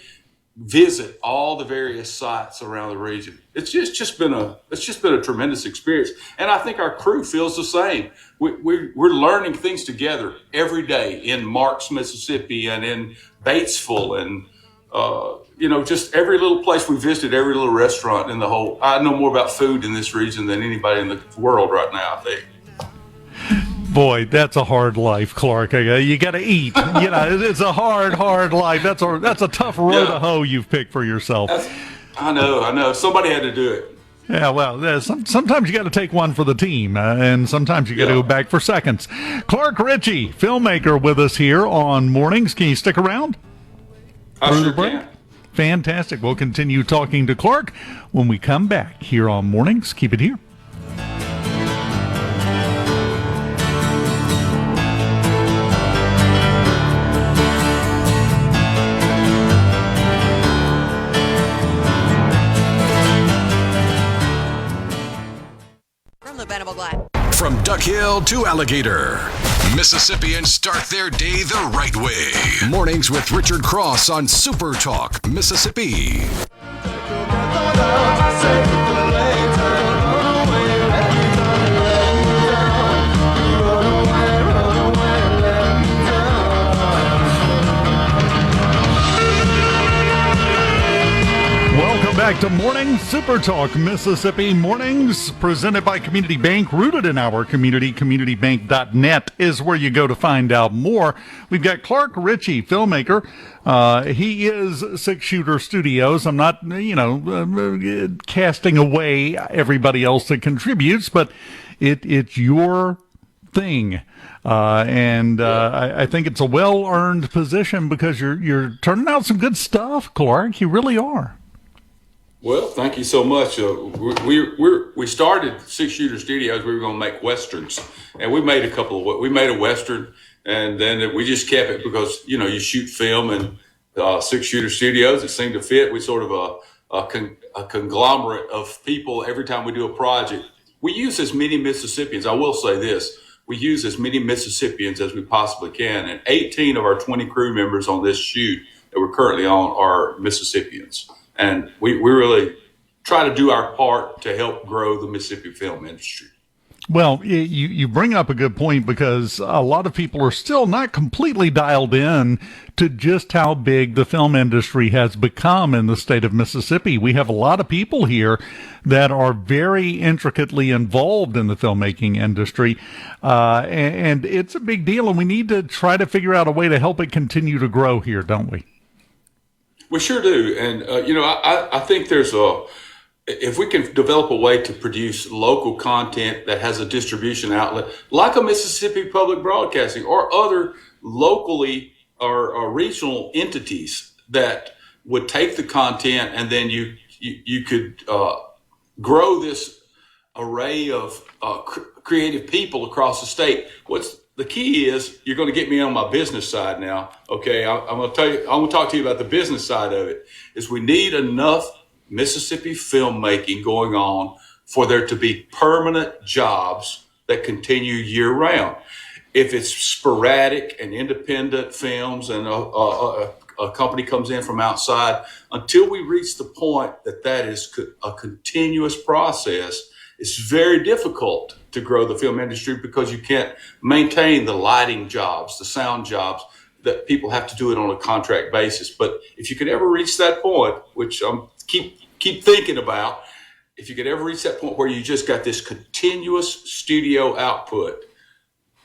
visit all the various sites around the region. It's just been a tremendous experience, and I think our crew feels the same. We're learning things together every day in Marks, Mississippi, and in Batesville, and just every little place we visited, every little restaurant in the whole. I know more about food in this region than anybody in the world right now, I think. Boy, that's a hard life, Clark. You got to eat. It's a hard life. That's a tough road to hoe you've picked for yourself. I know. Somebody had to do it. Yeah, well, sometimes you got to take one for the team, and sometimes you got to go back for seconds. Clark Richey, filmmaker, with us here on Mornings. Can you stick around? I sure can. Fantastic. We'll continue talking to Clark when we come back here on Mornings. Keep it here. From Duck Hill to Alligator, Mississippians start their day the right way. Mornings with Richard Cross on SuperTalk, Mississippi. Back to Morning Super Talk Mississippi Mornings, presented by Community Bank, rooted in our community. CommunityBank.net is where you go to find out more. We've got Clark Richey, filmmaker. He is Six Shooter Studios. I'm not, casting away everybody else that contributes, but it's your thing. I think it's a well-earned position because you're turning out some good stuff, Clark. You really are. Well, thank you so much. We started Six Shooter Studios. We were going to make westerns, and we made we made a western, and then we just kept it because you shoot film and Six Shooter Studios. It seemed to fit. We sort of a conglomerate of people. Every time we do a project, we use as many Mississippians. I will say this: we use as many Mississippians as we possibly can, and 18 of our 20 crew members on this shoot that we're currently on are Mississippians. And we really try to do our part to help grow the Mississippi film industry. Well, you bring up a good point because a lot of people are still not completely dialed in to just how big the film industry has become in the state of Mississippi. We have a lot of people here that are very intricately involved in the filmmaking industry, and it's a big deal, and we need to try to figure out a way to help it continue to grow here, don't we? We sure do. And, I think there's if we can develop a way to produce local content that has a distribution outlet, like a Mississippi Public Broadcasting or other locally or regional entities that would take the content, and then you could grow this array of creative people across the state. What's the key is you're going to get me on my business side now. Okay, I'm going to talk to you about the business side of it. Is we need enough Mississippi filmmaking going on for there to be permanent jobs that continue year round. If it's sporadic and independent films and a company comes in from outside, until we reach the point that is a continuous process, it's very difficult to grow the film industry because you can't maintain the lighting jobs, the sound jobs, that people have to do it on a contract basis. But if you could ever reach that point, which I'm keep thinking about, if you could ever reach that point where you just got this continuous studio output,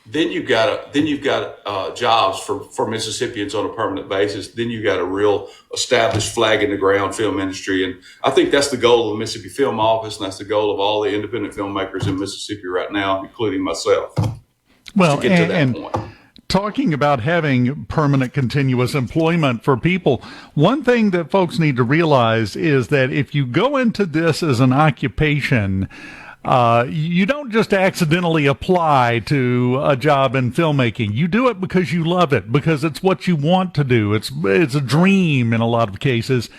then you've got jobs for Mississippians on a permanent basis. Then you've got a real established flag in the ground film industry. And I think that's the goal of the Mississippi Film Office, and that's the goal of all the independent filmmakers in Mississippi right now, including myself. Well, to get to that point. Talking about having permanent continuous employment for people, one thing that folks need to realize is that if you go into this as an occupation, you don't just accidentally apply to a job in filmmaking. You do it because you love it, because it's what you want to do. It's a dream in a lot of cases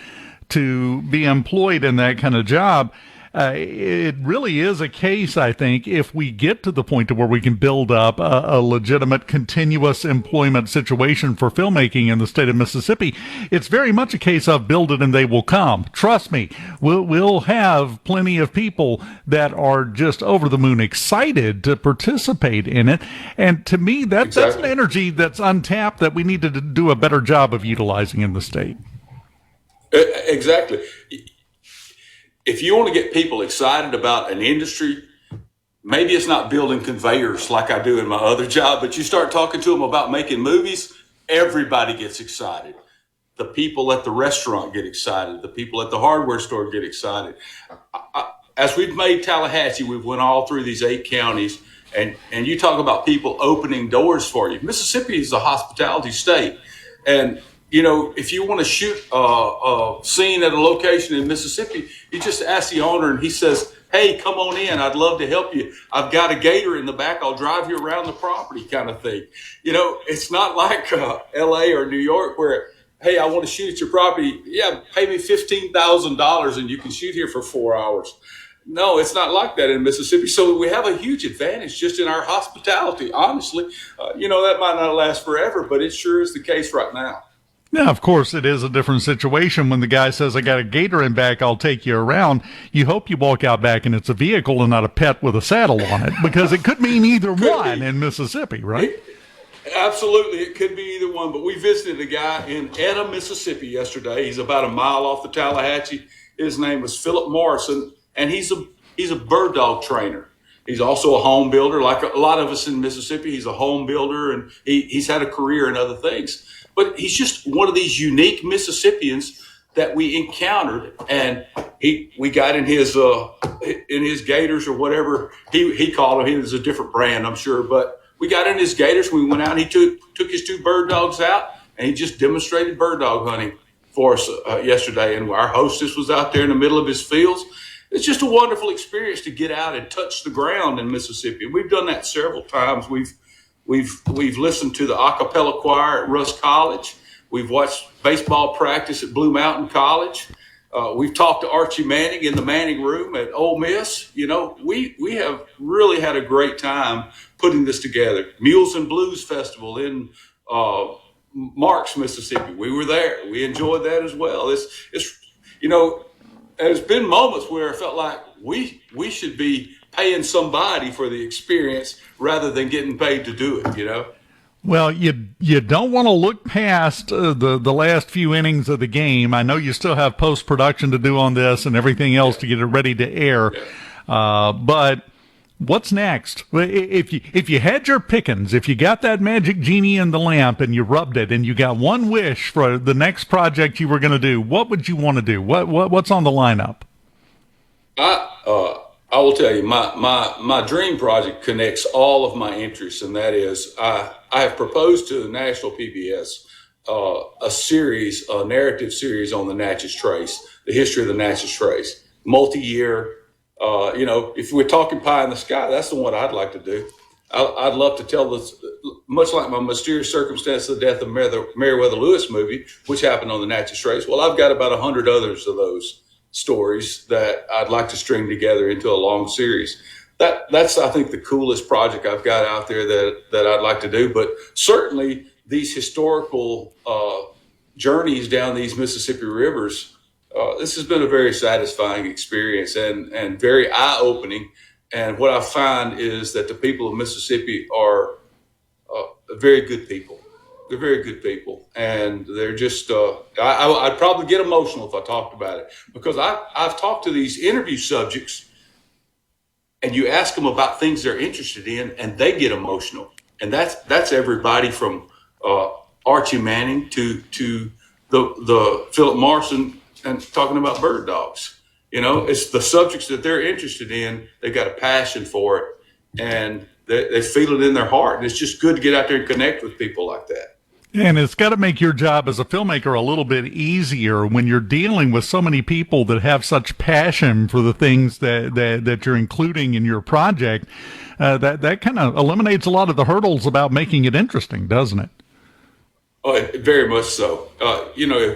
to be employed in that kind of job. It really is a case, I think, if we get to the point to where we can build up a legitimate continuous employment situation for filmmaking in the state of Mississippi, it's very much a case of build it and they will come. Trust me, we'll have plenty of people that are just over the moon excited to participate in it. And to me, that's an energy that's untapped that we need to do a better job of utilizing in the state. Exactly. If you want to get people excited about an industry, maybe it's not building conveyors like I do in my other job, but you start talking to them about making movies, everybody gets excited. The people at the restaurant get excited. The people at the hardware store get excited. As we've made Tallahatchie, we've went all through these 8 counties, and you talk about people opening doors for you. Mississippi is a hospitality state, and you know, if you want to shoot a scene at a location in Mississippi, you just ask the owner and he says, hey, come on in. I'd love to help you. I've got a gator in the back. I'll drive you around the property kind of thing. You know, it's not like LA or New York where, hey, I want to shoot at your property. Yeah, pay me $15,000 and you can shoot here for 4 hours. No, it's not like that in Mississippi. So we have a huge advantage just in our hospitality, honestly. You know, that might not last forever, but it sure is the case right now. Now, of course, it is a different situation when the guy says, I got a gator in back, I'll take you around. You hope you walk out back and it's a vehicle and not a pet with a saddle on it, because it could mean either one in Mississippi, right? Absolutely, it could be either one. But we visited a guy in Etta, Mississippi yesterday. He's about a mile off the Tallahatchie. His name was Philip Morrison, and he's a bird dog trainer. He's also a home builder. Like a lot of us in Mississippi, he's a home builder, and he's had a career in other things. But he's just one of these unique Mississippians that we encountered, and we got in his gators or whatever he called them. He was a different brand, I'm sure, but we got in his gators. We went out. And he took his 2 bird dogs out, and he just demonstrated bird dog hunting for us yesterday. And our hostess was out there in the middle of his fields. It's just a wonderful experience to get out and touch the ground in Mississippi. We've done that several times. We've listened to the a cappella choir at Rusk College. We've watched baseball practice at Blue Mountain College. We've talked to Archie Manning in the Manning room at Ole Miss. You know, we have really had a great time putting this together. Mules and Blues Festival in Marks, Mississippi. We were there. We enjoyed that as well. It's you know, there's been moments where I felt like we should be paying somebody for the experience rather than getting paid to do it, you know? Well, you don't want to look past the last few innings of the game. I know you still have post-production to do on this and everything else to get it ready to air. But what's next? If you had your pickings, if you got that magic genie in the lamp and you rubbed it and you got one wish for the next project you were going to do, what would you want to do? What's on the lineup? I will tell you, my dream project connects all of my interests, and that is I have proposed to the National PBS a narrative series on the Natchez Trace, the history of the Natchez Trace, multi-year. If we're talking pie in the sky, that's the one I'd like to do. I'd love to tell this, much like my Mysterious Circumstance of the Death of Meriwether Lewis movie, which happened on the Natchez Trace. Well, I've got about 100 others of those stories that I'd like to string together into a long series. That's I think the coolest project I've got out there that I'd like to do. But certainly these historical journeys down these Mississippi rivers, this has been a very satisfying experience and very eye-opening. And what I find is that the people of Mississippi are very good people. They're very good people, and they're just. I'd probably get emotional if I talked about it, because I've talked to these interview subjects, and you ask them about things they're interested in, and they get emotional, and that's everybody from Archie Manning to the Philip Morrison and talking about bird dogs. It's the subjects that they're interested in. They've got a passion for it, and they feel it in their heart. And it's just good to get out there and connect with people like that. And it's got to make your job as a filmmaker a little bit easier when you're dealing with so many people that have such passion for the things that you're including in your project. That kind of eliminates a lot of the hurdles about making it interesting, doesn't it? Oh, very much so.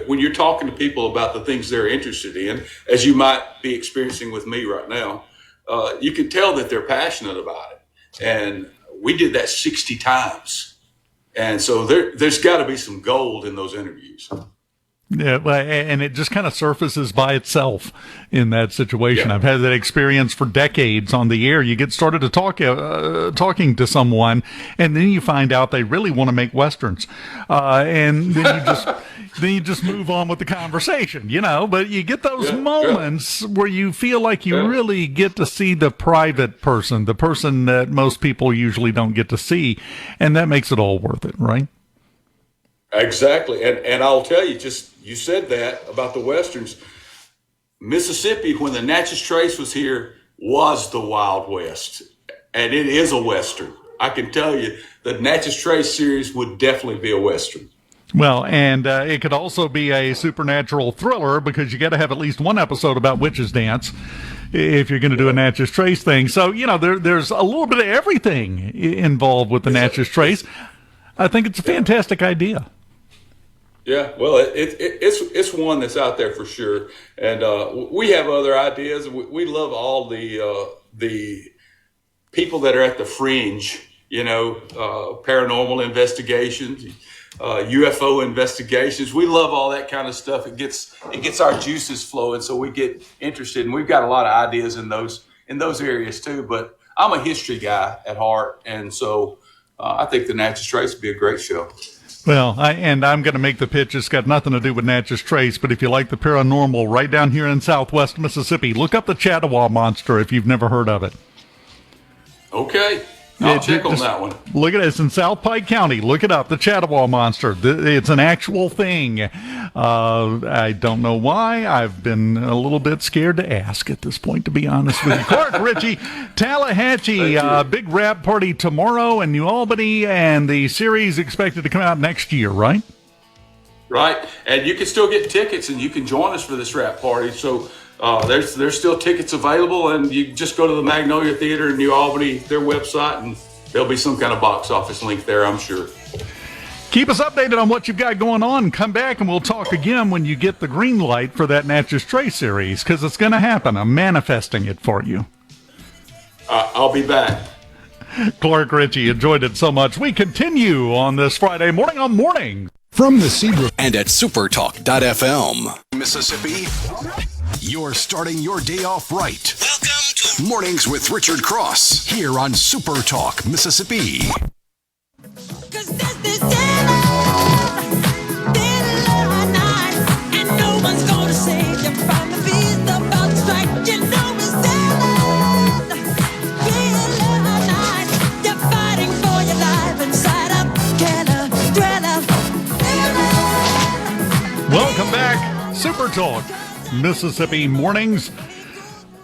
When you're talking to people about the things they're interested in, as you might be experiencing with me right now, you can tell that they're passionate about it. And we did that 60 times. And so there's got to be some gold in those interviews. Yeah, and it just kind of surfaces by itself in that situation. Yeah. I've had that experience for decades on the air. You get started to talking to someone, and then you find out they really want to make Westerns. And then you just move on with the conversation, but you get those moments where you feel like you really get to see the private person, the person that most people usually don't get to see. And that makes it all worth it, right? Exactly. And I'll tell you, you said that about the Westerns. Mississippi, when the Natchez Trace was here, was the Wild West. And it is a Western. I can tell you the Natchez Trace series would definitely be a Western. Well, and it could also be a supernatural thriller, because you got to have at least one episode about witches dance if you're going to do a Natchez Trace thing. So, there's a little bit of everything involved with the Natchez Trace. I think it's a fantastic idea. Yeah, well, it's one that's out there for sure, and we have other ideas. We love all the people that are at the fringe, paranormal investigations, UFO investigations. We love all that kind of stuff. It gets our juices flowing, so we get interested, and we've got a lot of ideas in those areas too. But I'm a history guy at heart, and so I think the Natchez Trace would be a great show. Well, I'm going to make the pitch. It's got nothing to do with Natchez Trace, but if you like the paranormal right down here in Southwest Mississippi, look up the Chattawa Monster if you've never heard of it. Okay. I'll check on that one. Look at it. It's in South Pike County. Look it up, the Chattawa Monster. It's an actual thing. I don't know why. I've been a little bit scared to ask at this point, to be honest with you. Clark Richey, Tallahatchie, big rap party tomorrow in New Albany, and the series expected to come out next year, right? Right. And you can still get tickets, and you can join us for this rap party. So there's still tickets available, and you just go to the Magnolia Theater in New Albany, their website, and there'll be some kind of box office link there, I'm sure. Keep us updated on what you've got going on. Come back and we'll talk again when you get the green light for that Natchez Trace series, because it's going to happen. I'm manifesting it for you. I'll be back. Clark Richey, enjoyed it so much. We continue on this Friday morning on Morning. From the Seabrook and at SuperTalk.fm. Mississippi, you're starting your day off right. Welcome to Mornings with Richard Cross, here on SuperTalk, Mississippi. Welcome back, SuperTalk, Mississippi Mornings.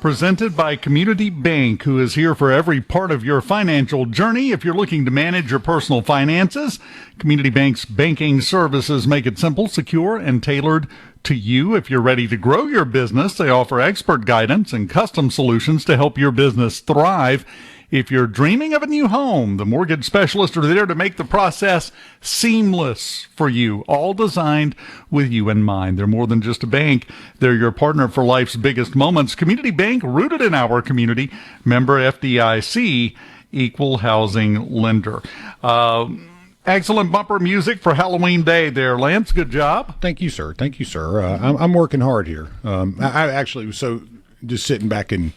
presented by Community Bank, who is here for every part of your financial journey. If you're looking to manage your personal finances, Community Bank's banking services make it simple, secure, and tailored to you. If you're ready to grow your business, they offer expert guidance and custom solutions to help your business thrive. If you're dreaming of a new home, the mortgage specialists are there to make the process seamless for you, all designed with you in mind. They're more than just a bank. They're your partner for life's biggest moments. Community Bank, rooted in our community, member FDIC, equal housing lender. Excellent bumper music for Halloween Day there, Lance. Good job. Thank you, sir. Thank you, sir. I'm working hard here. I actually was just sitting back and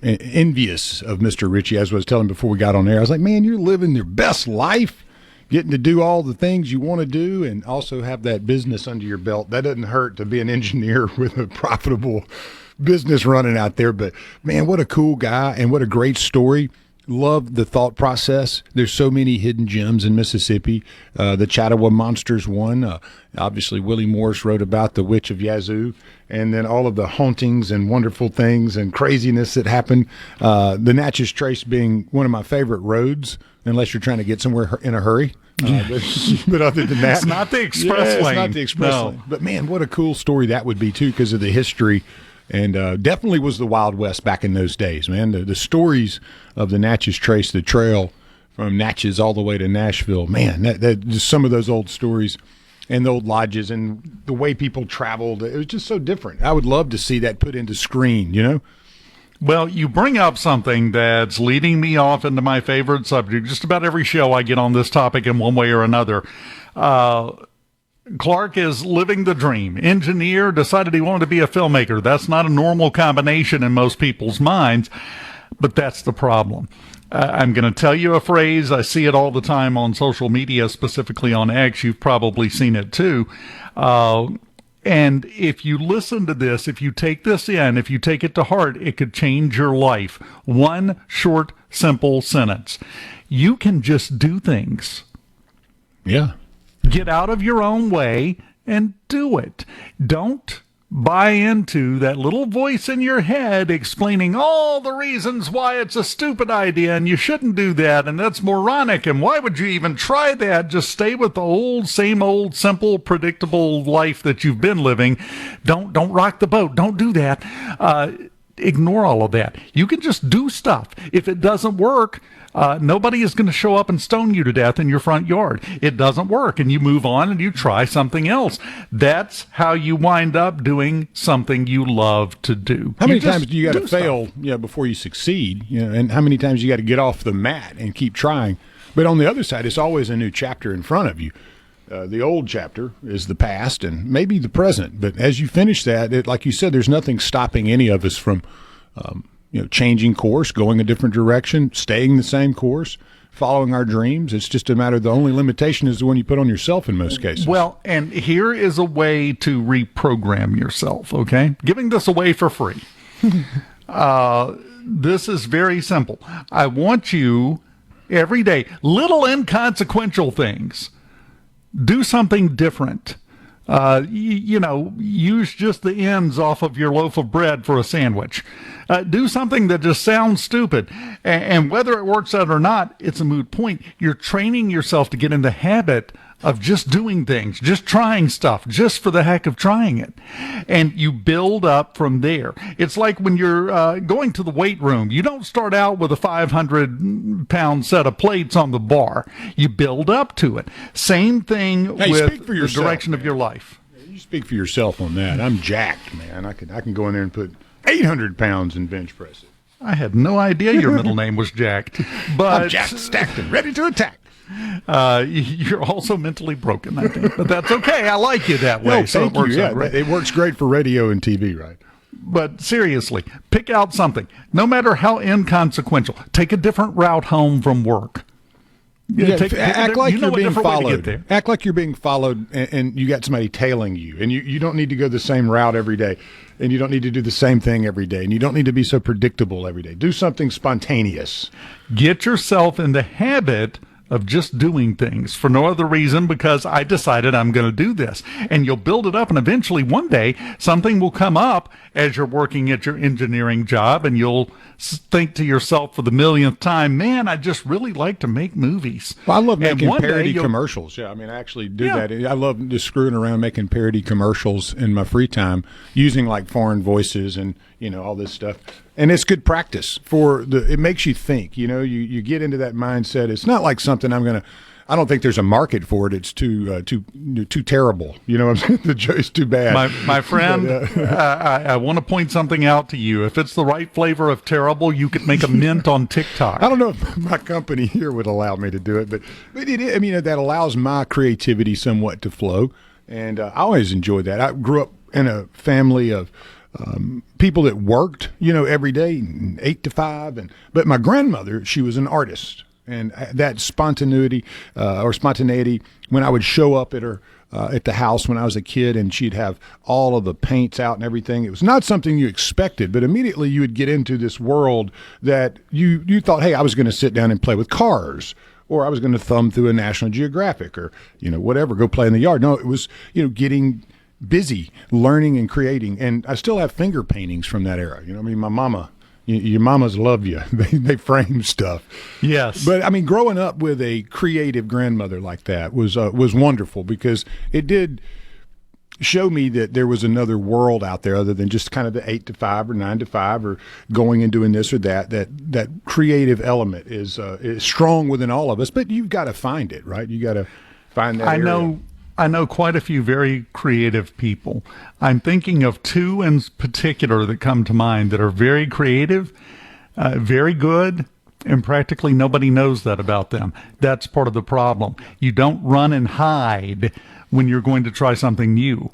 envious of Mr. Richey, as I was telling him before we got on air. I was like, man, you're living your best life, getting to do all the things you want to do and also have that business under your belt. That doesn't hurt to be an engineer with a profitable business running out there. But, man, what a cool guy and what a great story. Love the thought process. There's so many hidden gems in Mississippi. The Chattawa Monsters one. Obviously, Willie Morris wrote about the Witch of Yazoo, and then all of the hauntings and wonderful things and craziness that happened. The Natchez Trace being one of my favorite roads, unless you're trying to get somewhere in a hurry. But other than that, it's not the express lane. It's not the express lane. But, man, what a cool story that would be, too, because of the history. And definitely was the Wild West back in those days, man. The stories of the Natchez Trace, the trail from Natchez all the way to Nashville, man, that just some of those old stories and the old lodges and the way people traveled, it was just so different. I would love to see that put into screen, you know? Well, you bring up something that's leading me off into my favorite subject. Just about every show I get on this topic in one way or another. Clark is living the dream. Engineer, decided he wanted to be a filmmaker. That's not a normal combination in most people's minds, but that's the problem. I'm going to tell you a phrase. I see it all the time on social media, specifically on X. You've probably seen it too. And if you listen to this, if you take this in, if you take it to heart, it could change your life. One short, simple sentence. You can just do things. Yeah. Get out of your own way and do it. Don't buy into that little voice in your head explaining all the reasons why it's a stupid idea and you shouldn't do that and that's moronic and why would you even try that? Just stay with the same old, simple, predictable life that you've been living. Don't rock the boat. Don't do that. Ignore all of that. You can just do stuff. If it doesn't work, nobody is going to show up and stone you to death in your front yard. It doesn't work, and you move on and you try something else. That's how you wind up doing something you love to do. How many times do you got to fail before you succeed? And how many times you got to get off the mat and keep trying? But on the other side, it's always a new chapter in front of you. The old chapter is the past and maybe the present. But as you finish that, like you said, there's nothing stopping any of us from changing course, going a different direction, staying the same course, following our dreams. It's just a matter of the only limitation is the one you put on yourself in most cases. Well, and here is a way to reprogram yourself, okay? Giving this away for free. This is very simple. I want you every day, little inconsequential things. Do something different. Use just the ends off of your loaf of bread for a sandwich. Do something that just sounds stupid. And whether it works out or not, it's a moot point. You're training yourself to get in the habit of just doing things, just trying stuff, just for the heck of trying it. And you build up from there. It's like when you're going to the weight room. You don't start out with a 500-pound set of plates on the bar. You build up to it. Same thing with the direction of your life. You speak for yourself on that. I'm jacked, man. I can go in there and put 800 pounds in bench press it. I had no idea your middle name was Jack. But I'm jacked, stacked, and ready to attack. You're also mentally broken, I think, but that's okay. I like you that way. No, so it works out great. It works great for radio and TV, right? But seriously, pick out something, no matter how inconsequential. Take a different route home from work. Act like you're being followed. Act like you're being followed, and you got somebody tailing you, and you don't need to go the same route every day, and you don't need to do the same thing every day, and you don't need to be so predictable every day. Do something spontaneous. Get yourself in the habit of just doing things for no other reason because I decided I'm going to do this. And you'll build it up, and eventually one day something will come up as you're working at your engineering job, and you'll think to yourself for the millionth time, man, I just really like to make movies. Well, I love making parody commercials. Yeah, I mean, I actually do that. I love just screwing around making parody commercials in my free time using like foreign voices and, all this stuff. And it's good practice it makes you think, you get into that mindset. It's not like something I don't think there's a market for it. It's too terrible. You know what I'm saying? The joke's too bad. My friend, I want to point something out to you. If it's the right flavor of terrible, you could make a mint on TikTok. I don't know if my company here would allow me to do it, but that allows my creativity somewhat to flow. And I always enjoyed that. I grew up in a family of people that worked, every day, 8 to 5. But my grandmother, she was an artist. And that spontaneity, when I would show up at her at the house when I was a kid, and she'd have all of the paints out and everything. It was not something you expected, but immediately you would get into this world that you thought, hey, I was going to sit down and play with cars, or I was going to thumb through a National Geographic, or whatever, go play in the yard. No, it was getting busy, learning and creating, and I still have finger paintings from that era. My mama. Your mamas love you. They frame stuff. Yes. But, growing up with a creative grandmother like that was wonderful, because it did show me that there was another world out there other than just kind of the 8 to 5 or 9 to 5 or going and doing this or that. That creative element is strong within all of us, but you've got to find it, right? You got to find that area. I know quite a few very creative people. I'm thinking of two in particular that come to mind that are very creative, very good, and practically nobody knows that about them. That's part of the problem. You don't run and hide when you're going to try something new.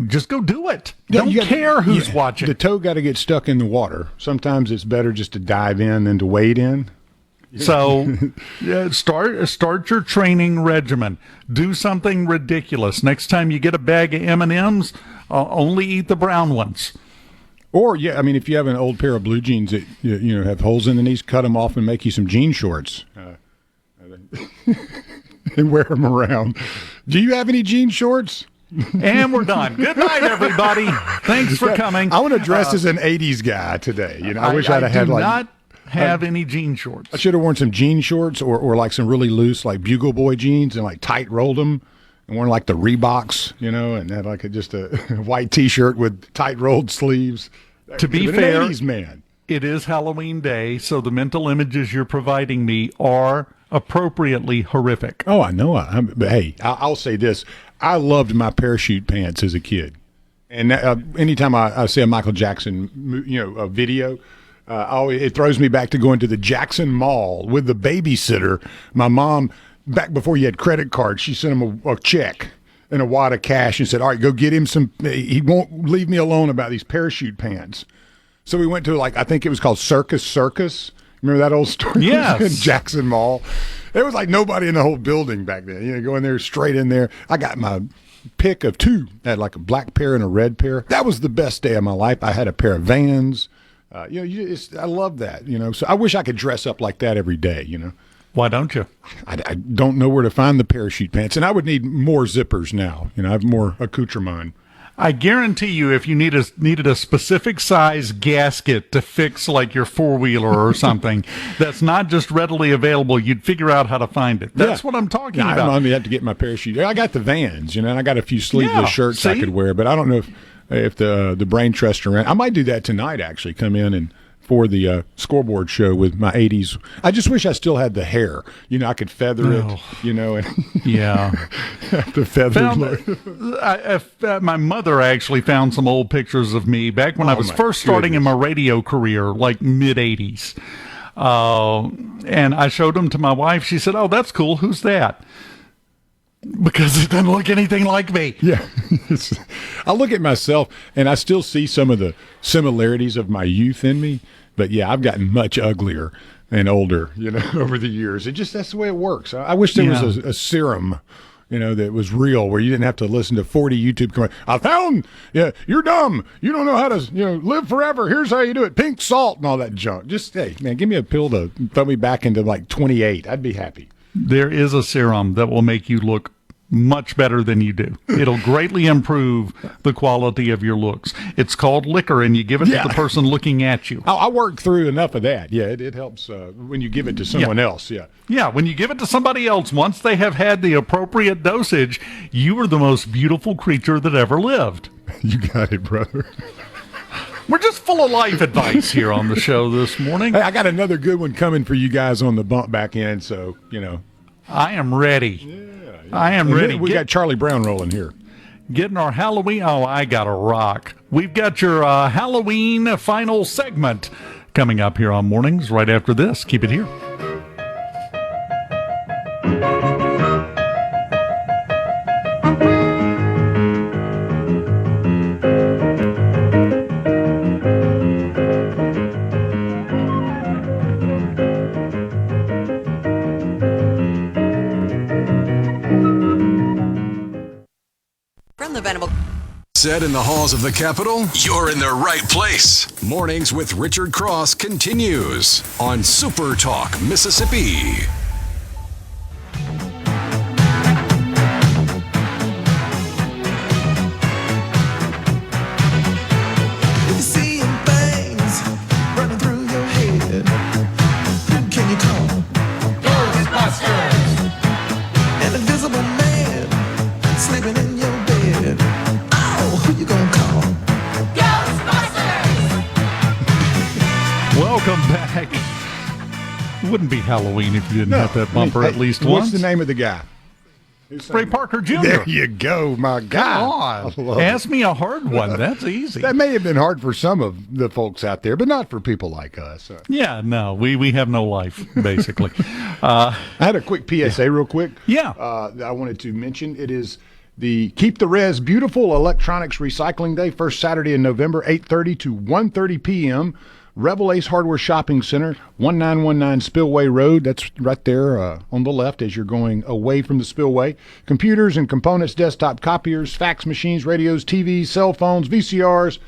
Just go do it. Don't care who's watching. The toe got to get stuck in the water. Sometimes it's better just to dive in than to wade in. So start your training regimen. Do something ridiculous. Next time you get a bag of M&Ms, only eat the brown ones. Or, if you have an old pair of blue jeans that have holes in the knees, cut them off and make you some jean shorts. And wear them around. Do you have any jean shorts? And we're done. Good night, everybody. Thanks for coming. I want to dress as an 80s guy today. I wish I'd have had have any jean shorts. I should have worn some jean shorts or like some really loose like Bugle Boy jeans and like tight rolled them, and worn like the Reeboks, and had like just a white T-shirt with tight rolled sleeves. To be fair, 80s man. It is Halloween Day, so the mental images you're providing me are appropriately horrific. Oh, I know. But hey, I'll say this. I loved my parachute pants as a kid. And anytime I see a Michael Jackson a video, it throws me back to going to the Jackson Mall with the babysitter. My mom, back before you had credit cards, she sent him a check and a wad of cash and said, all right, go get him some. He won't leave me alone about these parachute pants. So we went to, I think it was called Circus. Remember that old store? Yes. In Jackson Mall. There was like nobody in the whole building back then. Go in there, straight in there. I got my pick of two. I had like a black pair and a red pair. That was the best day of my life. I had a pair of Vans. I love that, So I wish I could dress up like that every day, Why don't you? I don't know where to find the parachute pants, and I would need more zippers now. I have more accoutrement. I guarantee you, if you needed a specific size gasket to fix like your four-wheeler or something that's not just readily available, you'd figure out how to find it. That's what I'm talking about. I don't have to get my parachute. I got the Vans, and I got a few sleeveless shirts I could wear, but I don't know if the brain trust around. I might do that tonight, actually, come in and for the scoreboard show with my 80s. I just wish I still had the hair. I could feather it, and yeah. The feathers. My mother actually found some old pictures of me back when I was first starting in my radio career, like mid-80s. And I showed them to my wife. She said, oh, that's cool. Who's that? Because it doesn't look anything like me. Yeah. I look at myself, and I still see some of the similarities of my youth in me. But, yeah, I've gotten much uglier and older, over the years. That's the way it works. I wish there was a serum, that was real, where you didn't have to listen to 40 YouTube commercials. I found, you're dumb. You don't know how to, live forever. Here's how you do it. Pink salt and all that junk. Just, hey, man, give me a pill to throw me back into, 28. I'd be happy. There is a serum that will make you look much better than you do. It'll greatly improve the quality of your looks. It's called liquor, and you give it to the person looking at you. I worked through enough of that. Yeah, it helps when you give it to someone else. Yeah. Yeah, when you give it to somebody else, once they have had the appropriate dosage, you are the most beautiful creature that ever lived. You got it, brother. We're just full of life advice here on the show this morning. Hey, I got another good one coming for you guys on the bump back end, so, I am ready. Yeah. I am ready. We got Charlie Brown rolling here. Getting our Halloween. Oh, I got a rock. We've got your Halloween final segment coming up here on Mornings right after this. Keep it here. From the Venable. Said in the halls of the Capitol, you're in the right place. Mornings with Richard Cross continues on SuperTalk, Mississippi. Welcome back. It wouldn't be Halloween if you didn't have that bumper at least once. What's the name of the guy? Ray Parker Jr. There you go, my guy. Ask me a hard one. That's easy. That may have been hard for some of the folks out there, but not for people like us. Yeah, no, we have no life, basically. I had a quick PSA real quick. Yeah. I wanted to mention it is the Keep the Res Beautiful Electronics Recycling Day, first Saturday in November, 8:30 to 1:30 p.m., Rebel Ace Hardware Shopping Center, 1919 Spillway Road. That's right there on the left as you're going away from the Spillway. Computers and components, desktop copiers, fax machines, radios, TVs, cell phones, VCRs,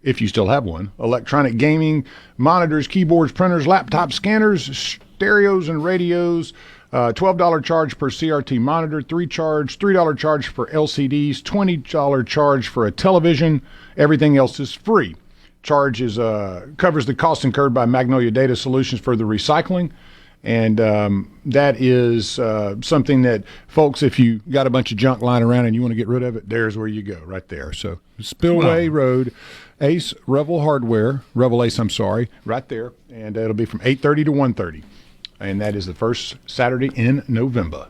if you still have one, electronic gaming, monitors, keyboards, printers, laptop scanners, stereos and radios, $12 charge per CRT monitor, $3 charge for LCDs, $20 charge for a television. Everything else is free. Charge is covers the cost incurred by Magnolia Data Solutions for the recycling, and that is something that, folks, if you got a bunch of junk lying around and you want to get rid of it, there's where you go, right there. So Spillway Road, Ace Rebel Ace, right there, and it'll be from 8:30 to 1:30, and that is the first Saturday in November.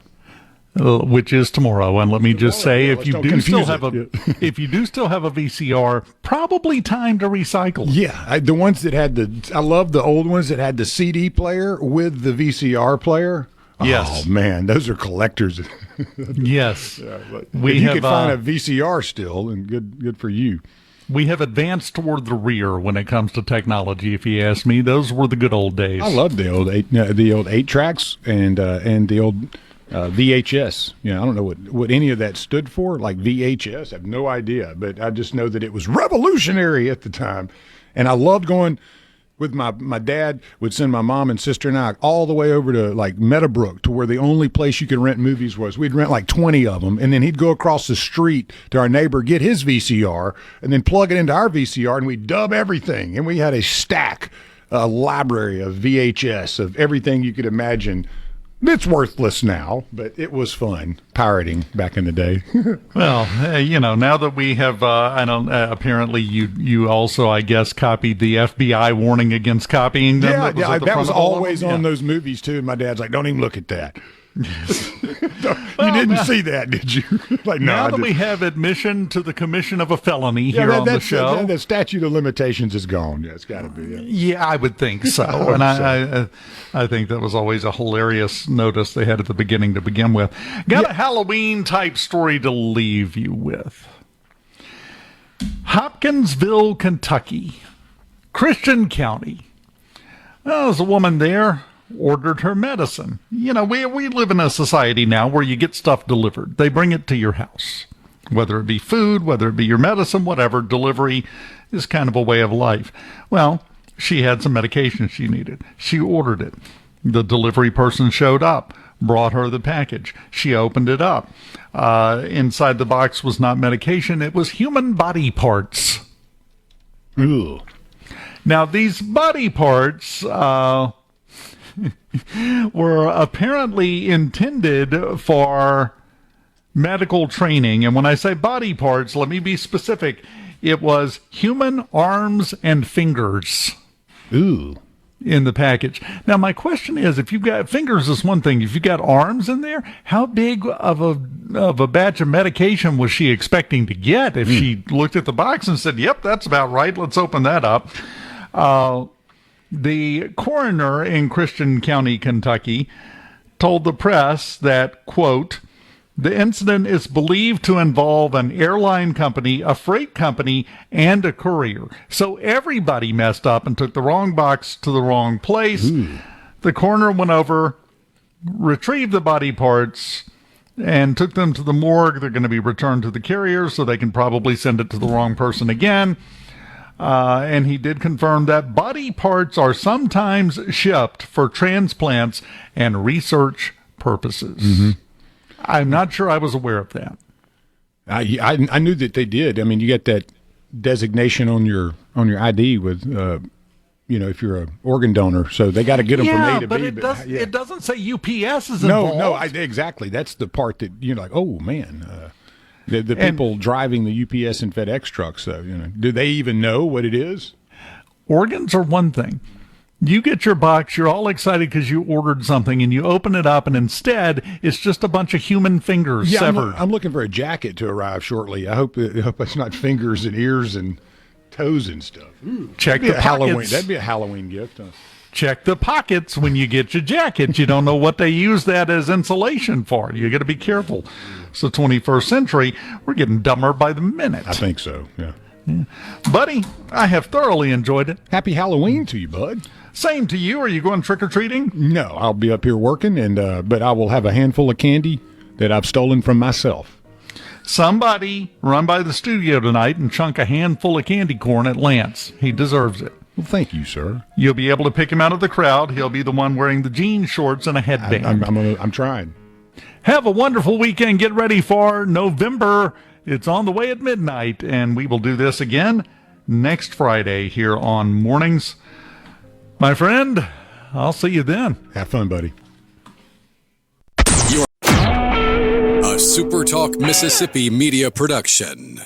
Which is tomorrow, and let me just say, if you do still have a VCR, probably time to recycle. Yeah, the ones that had I love the old ones that had the CD player with the VCR player. Yes. Oh man, those are collectors. Yes, yeah, if you could find a VCR still, and good for you. We have advanced toward the rear when it comes to technology. If you ask me, those were the good old days. I love the old 8-tracks and the old VHS. I don't know what any of that stood for, like VHS. I have no idea, but I just know that it was revolutionary at the time. And I loved going with my dad would send my mom and sister and I all the way over to like Meadowbrook, to where the only place you could rent movies was. We'd rent like 20 of them, and then he'd go across the street to our neighbor, get his VCR, and then plug it into our VCR, and we'd dub everything. And we had a library of VHS of everything you could imagine. It's worthless now, but it was fun pirating back in the day. Well, now that we have, apparently you also, I guess, copied the FBI warning against copying them. Yeah, that was always on those movies too. And my dad's like, "Don't even look at that." You didn't see that, did you? Like, no. Now that we have admission to the commission of a felony here on the show, the statute of limitations is gone. Yeah, it's got to be. Yeah, I would think so. And I think that was always a hilarious notice they had at the beginning to begin with. Got a Halloween type story to leave you with. Hopkinsville, Kentucky, Christian County. Well, there's a woman there. Ordered her medicine. We live in a society now where you get stuff delivered. They bring it to your house. Whether it be food, whether it be your medicine, whatever, delivery is kind of a way of life. Well, she had some medication she needed. She ordered it. The delivery person showed up. brought her the package. She opened it up. Inside the box was not medication. It was human body parts. Ooh. Now, these body parts were apparently intended for medical training. And when I say body parts, let me be specific. It was human arms and fingers. Ooh. In the package. Now, my question is, if you've got fingers is one thing. If you've got arms in there, how big of a batch of medication was she expecting to get? If she looked at the box and said, yep, that's about right, let's open that up. The coroner in Christian County, Kentucky, told the press that, quote, the incident is believed to involve an airline company, a freight company, and a courier. So everybody messed up and took the wrong box to the wrong place. The coroner went over, retrieved the body parts, and took them to the morgue. They're going to be returned to the carrier, so they can probably send it to the wrong person again. And he did confirm that body parts are sometimes shipped for transplants and research purposes. I'm not sure I was aware of that. I knew that they did. I mean, you get that designation on your ID with, if you're an organ donor. So they got to get them from A to but B. It doesn't say UPS is involved. No, exactly. That's the part that you're like, oh man, the people driving the UPS and FedEx trucks. So do they even know what it is? Organs are one thing. You get your box, you're all excited because you ordered something, and you open it up, and instead, it's just a bunch of human fingers severed. I'm looking for a jacket to arrive shortly. I hope it's not fingers and ears and toes and stuff. Check the pockets. That'd be a Halloween gift. Check the pockets when you get your jacket. You don't know what they use that as insulation for. You got to be careful. It's the 21st century. We're getting dumber by the minute. I think so, yeah. Buddy, I have thoroughly enjoyed it. Happy Halloween to you, bud. Same to you. Are you going trick-or-treating? No, I'll be up here working, but I will have a handful of candy that I've stolen from myself. Somebody run by the studio tonight and chunk a handful of candy corn at Lance. He deserves it. Well, thank you, sir. You'll be able to pick him out of the crowd. He'll be the one wearing the jean shorts and a headband. I'm trying. Have a wonderful weekend. Get ready for November. It's on the way at midnight, and we will do this again next Friday here on Mornings. My friend, I'll see you then. Have fun, buddy. A SuperTalk Mississippi media production.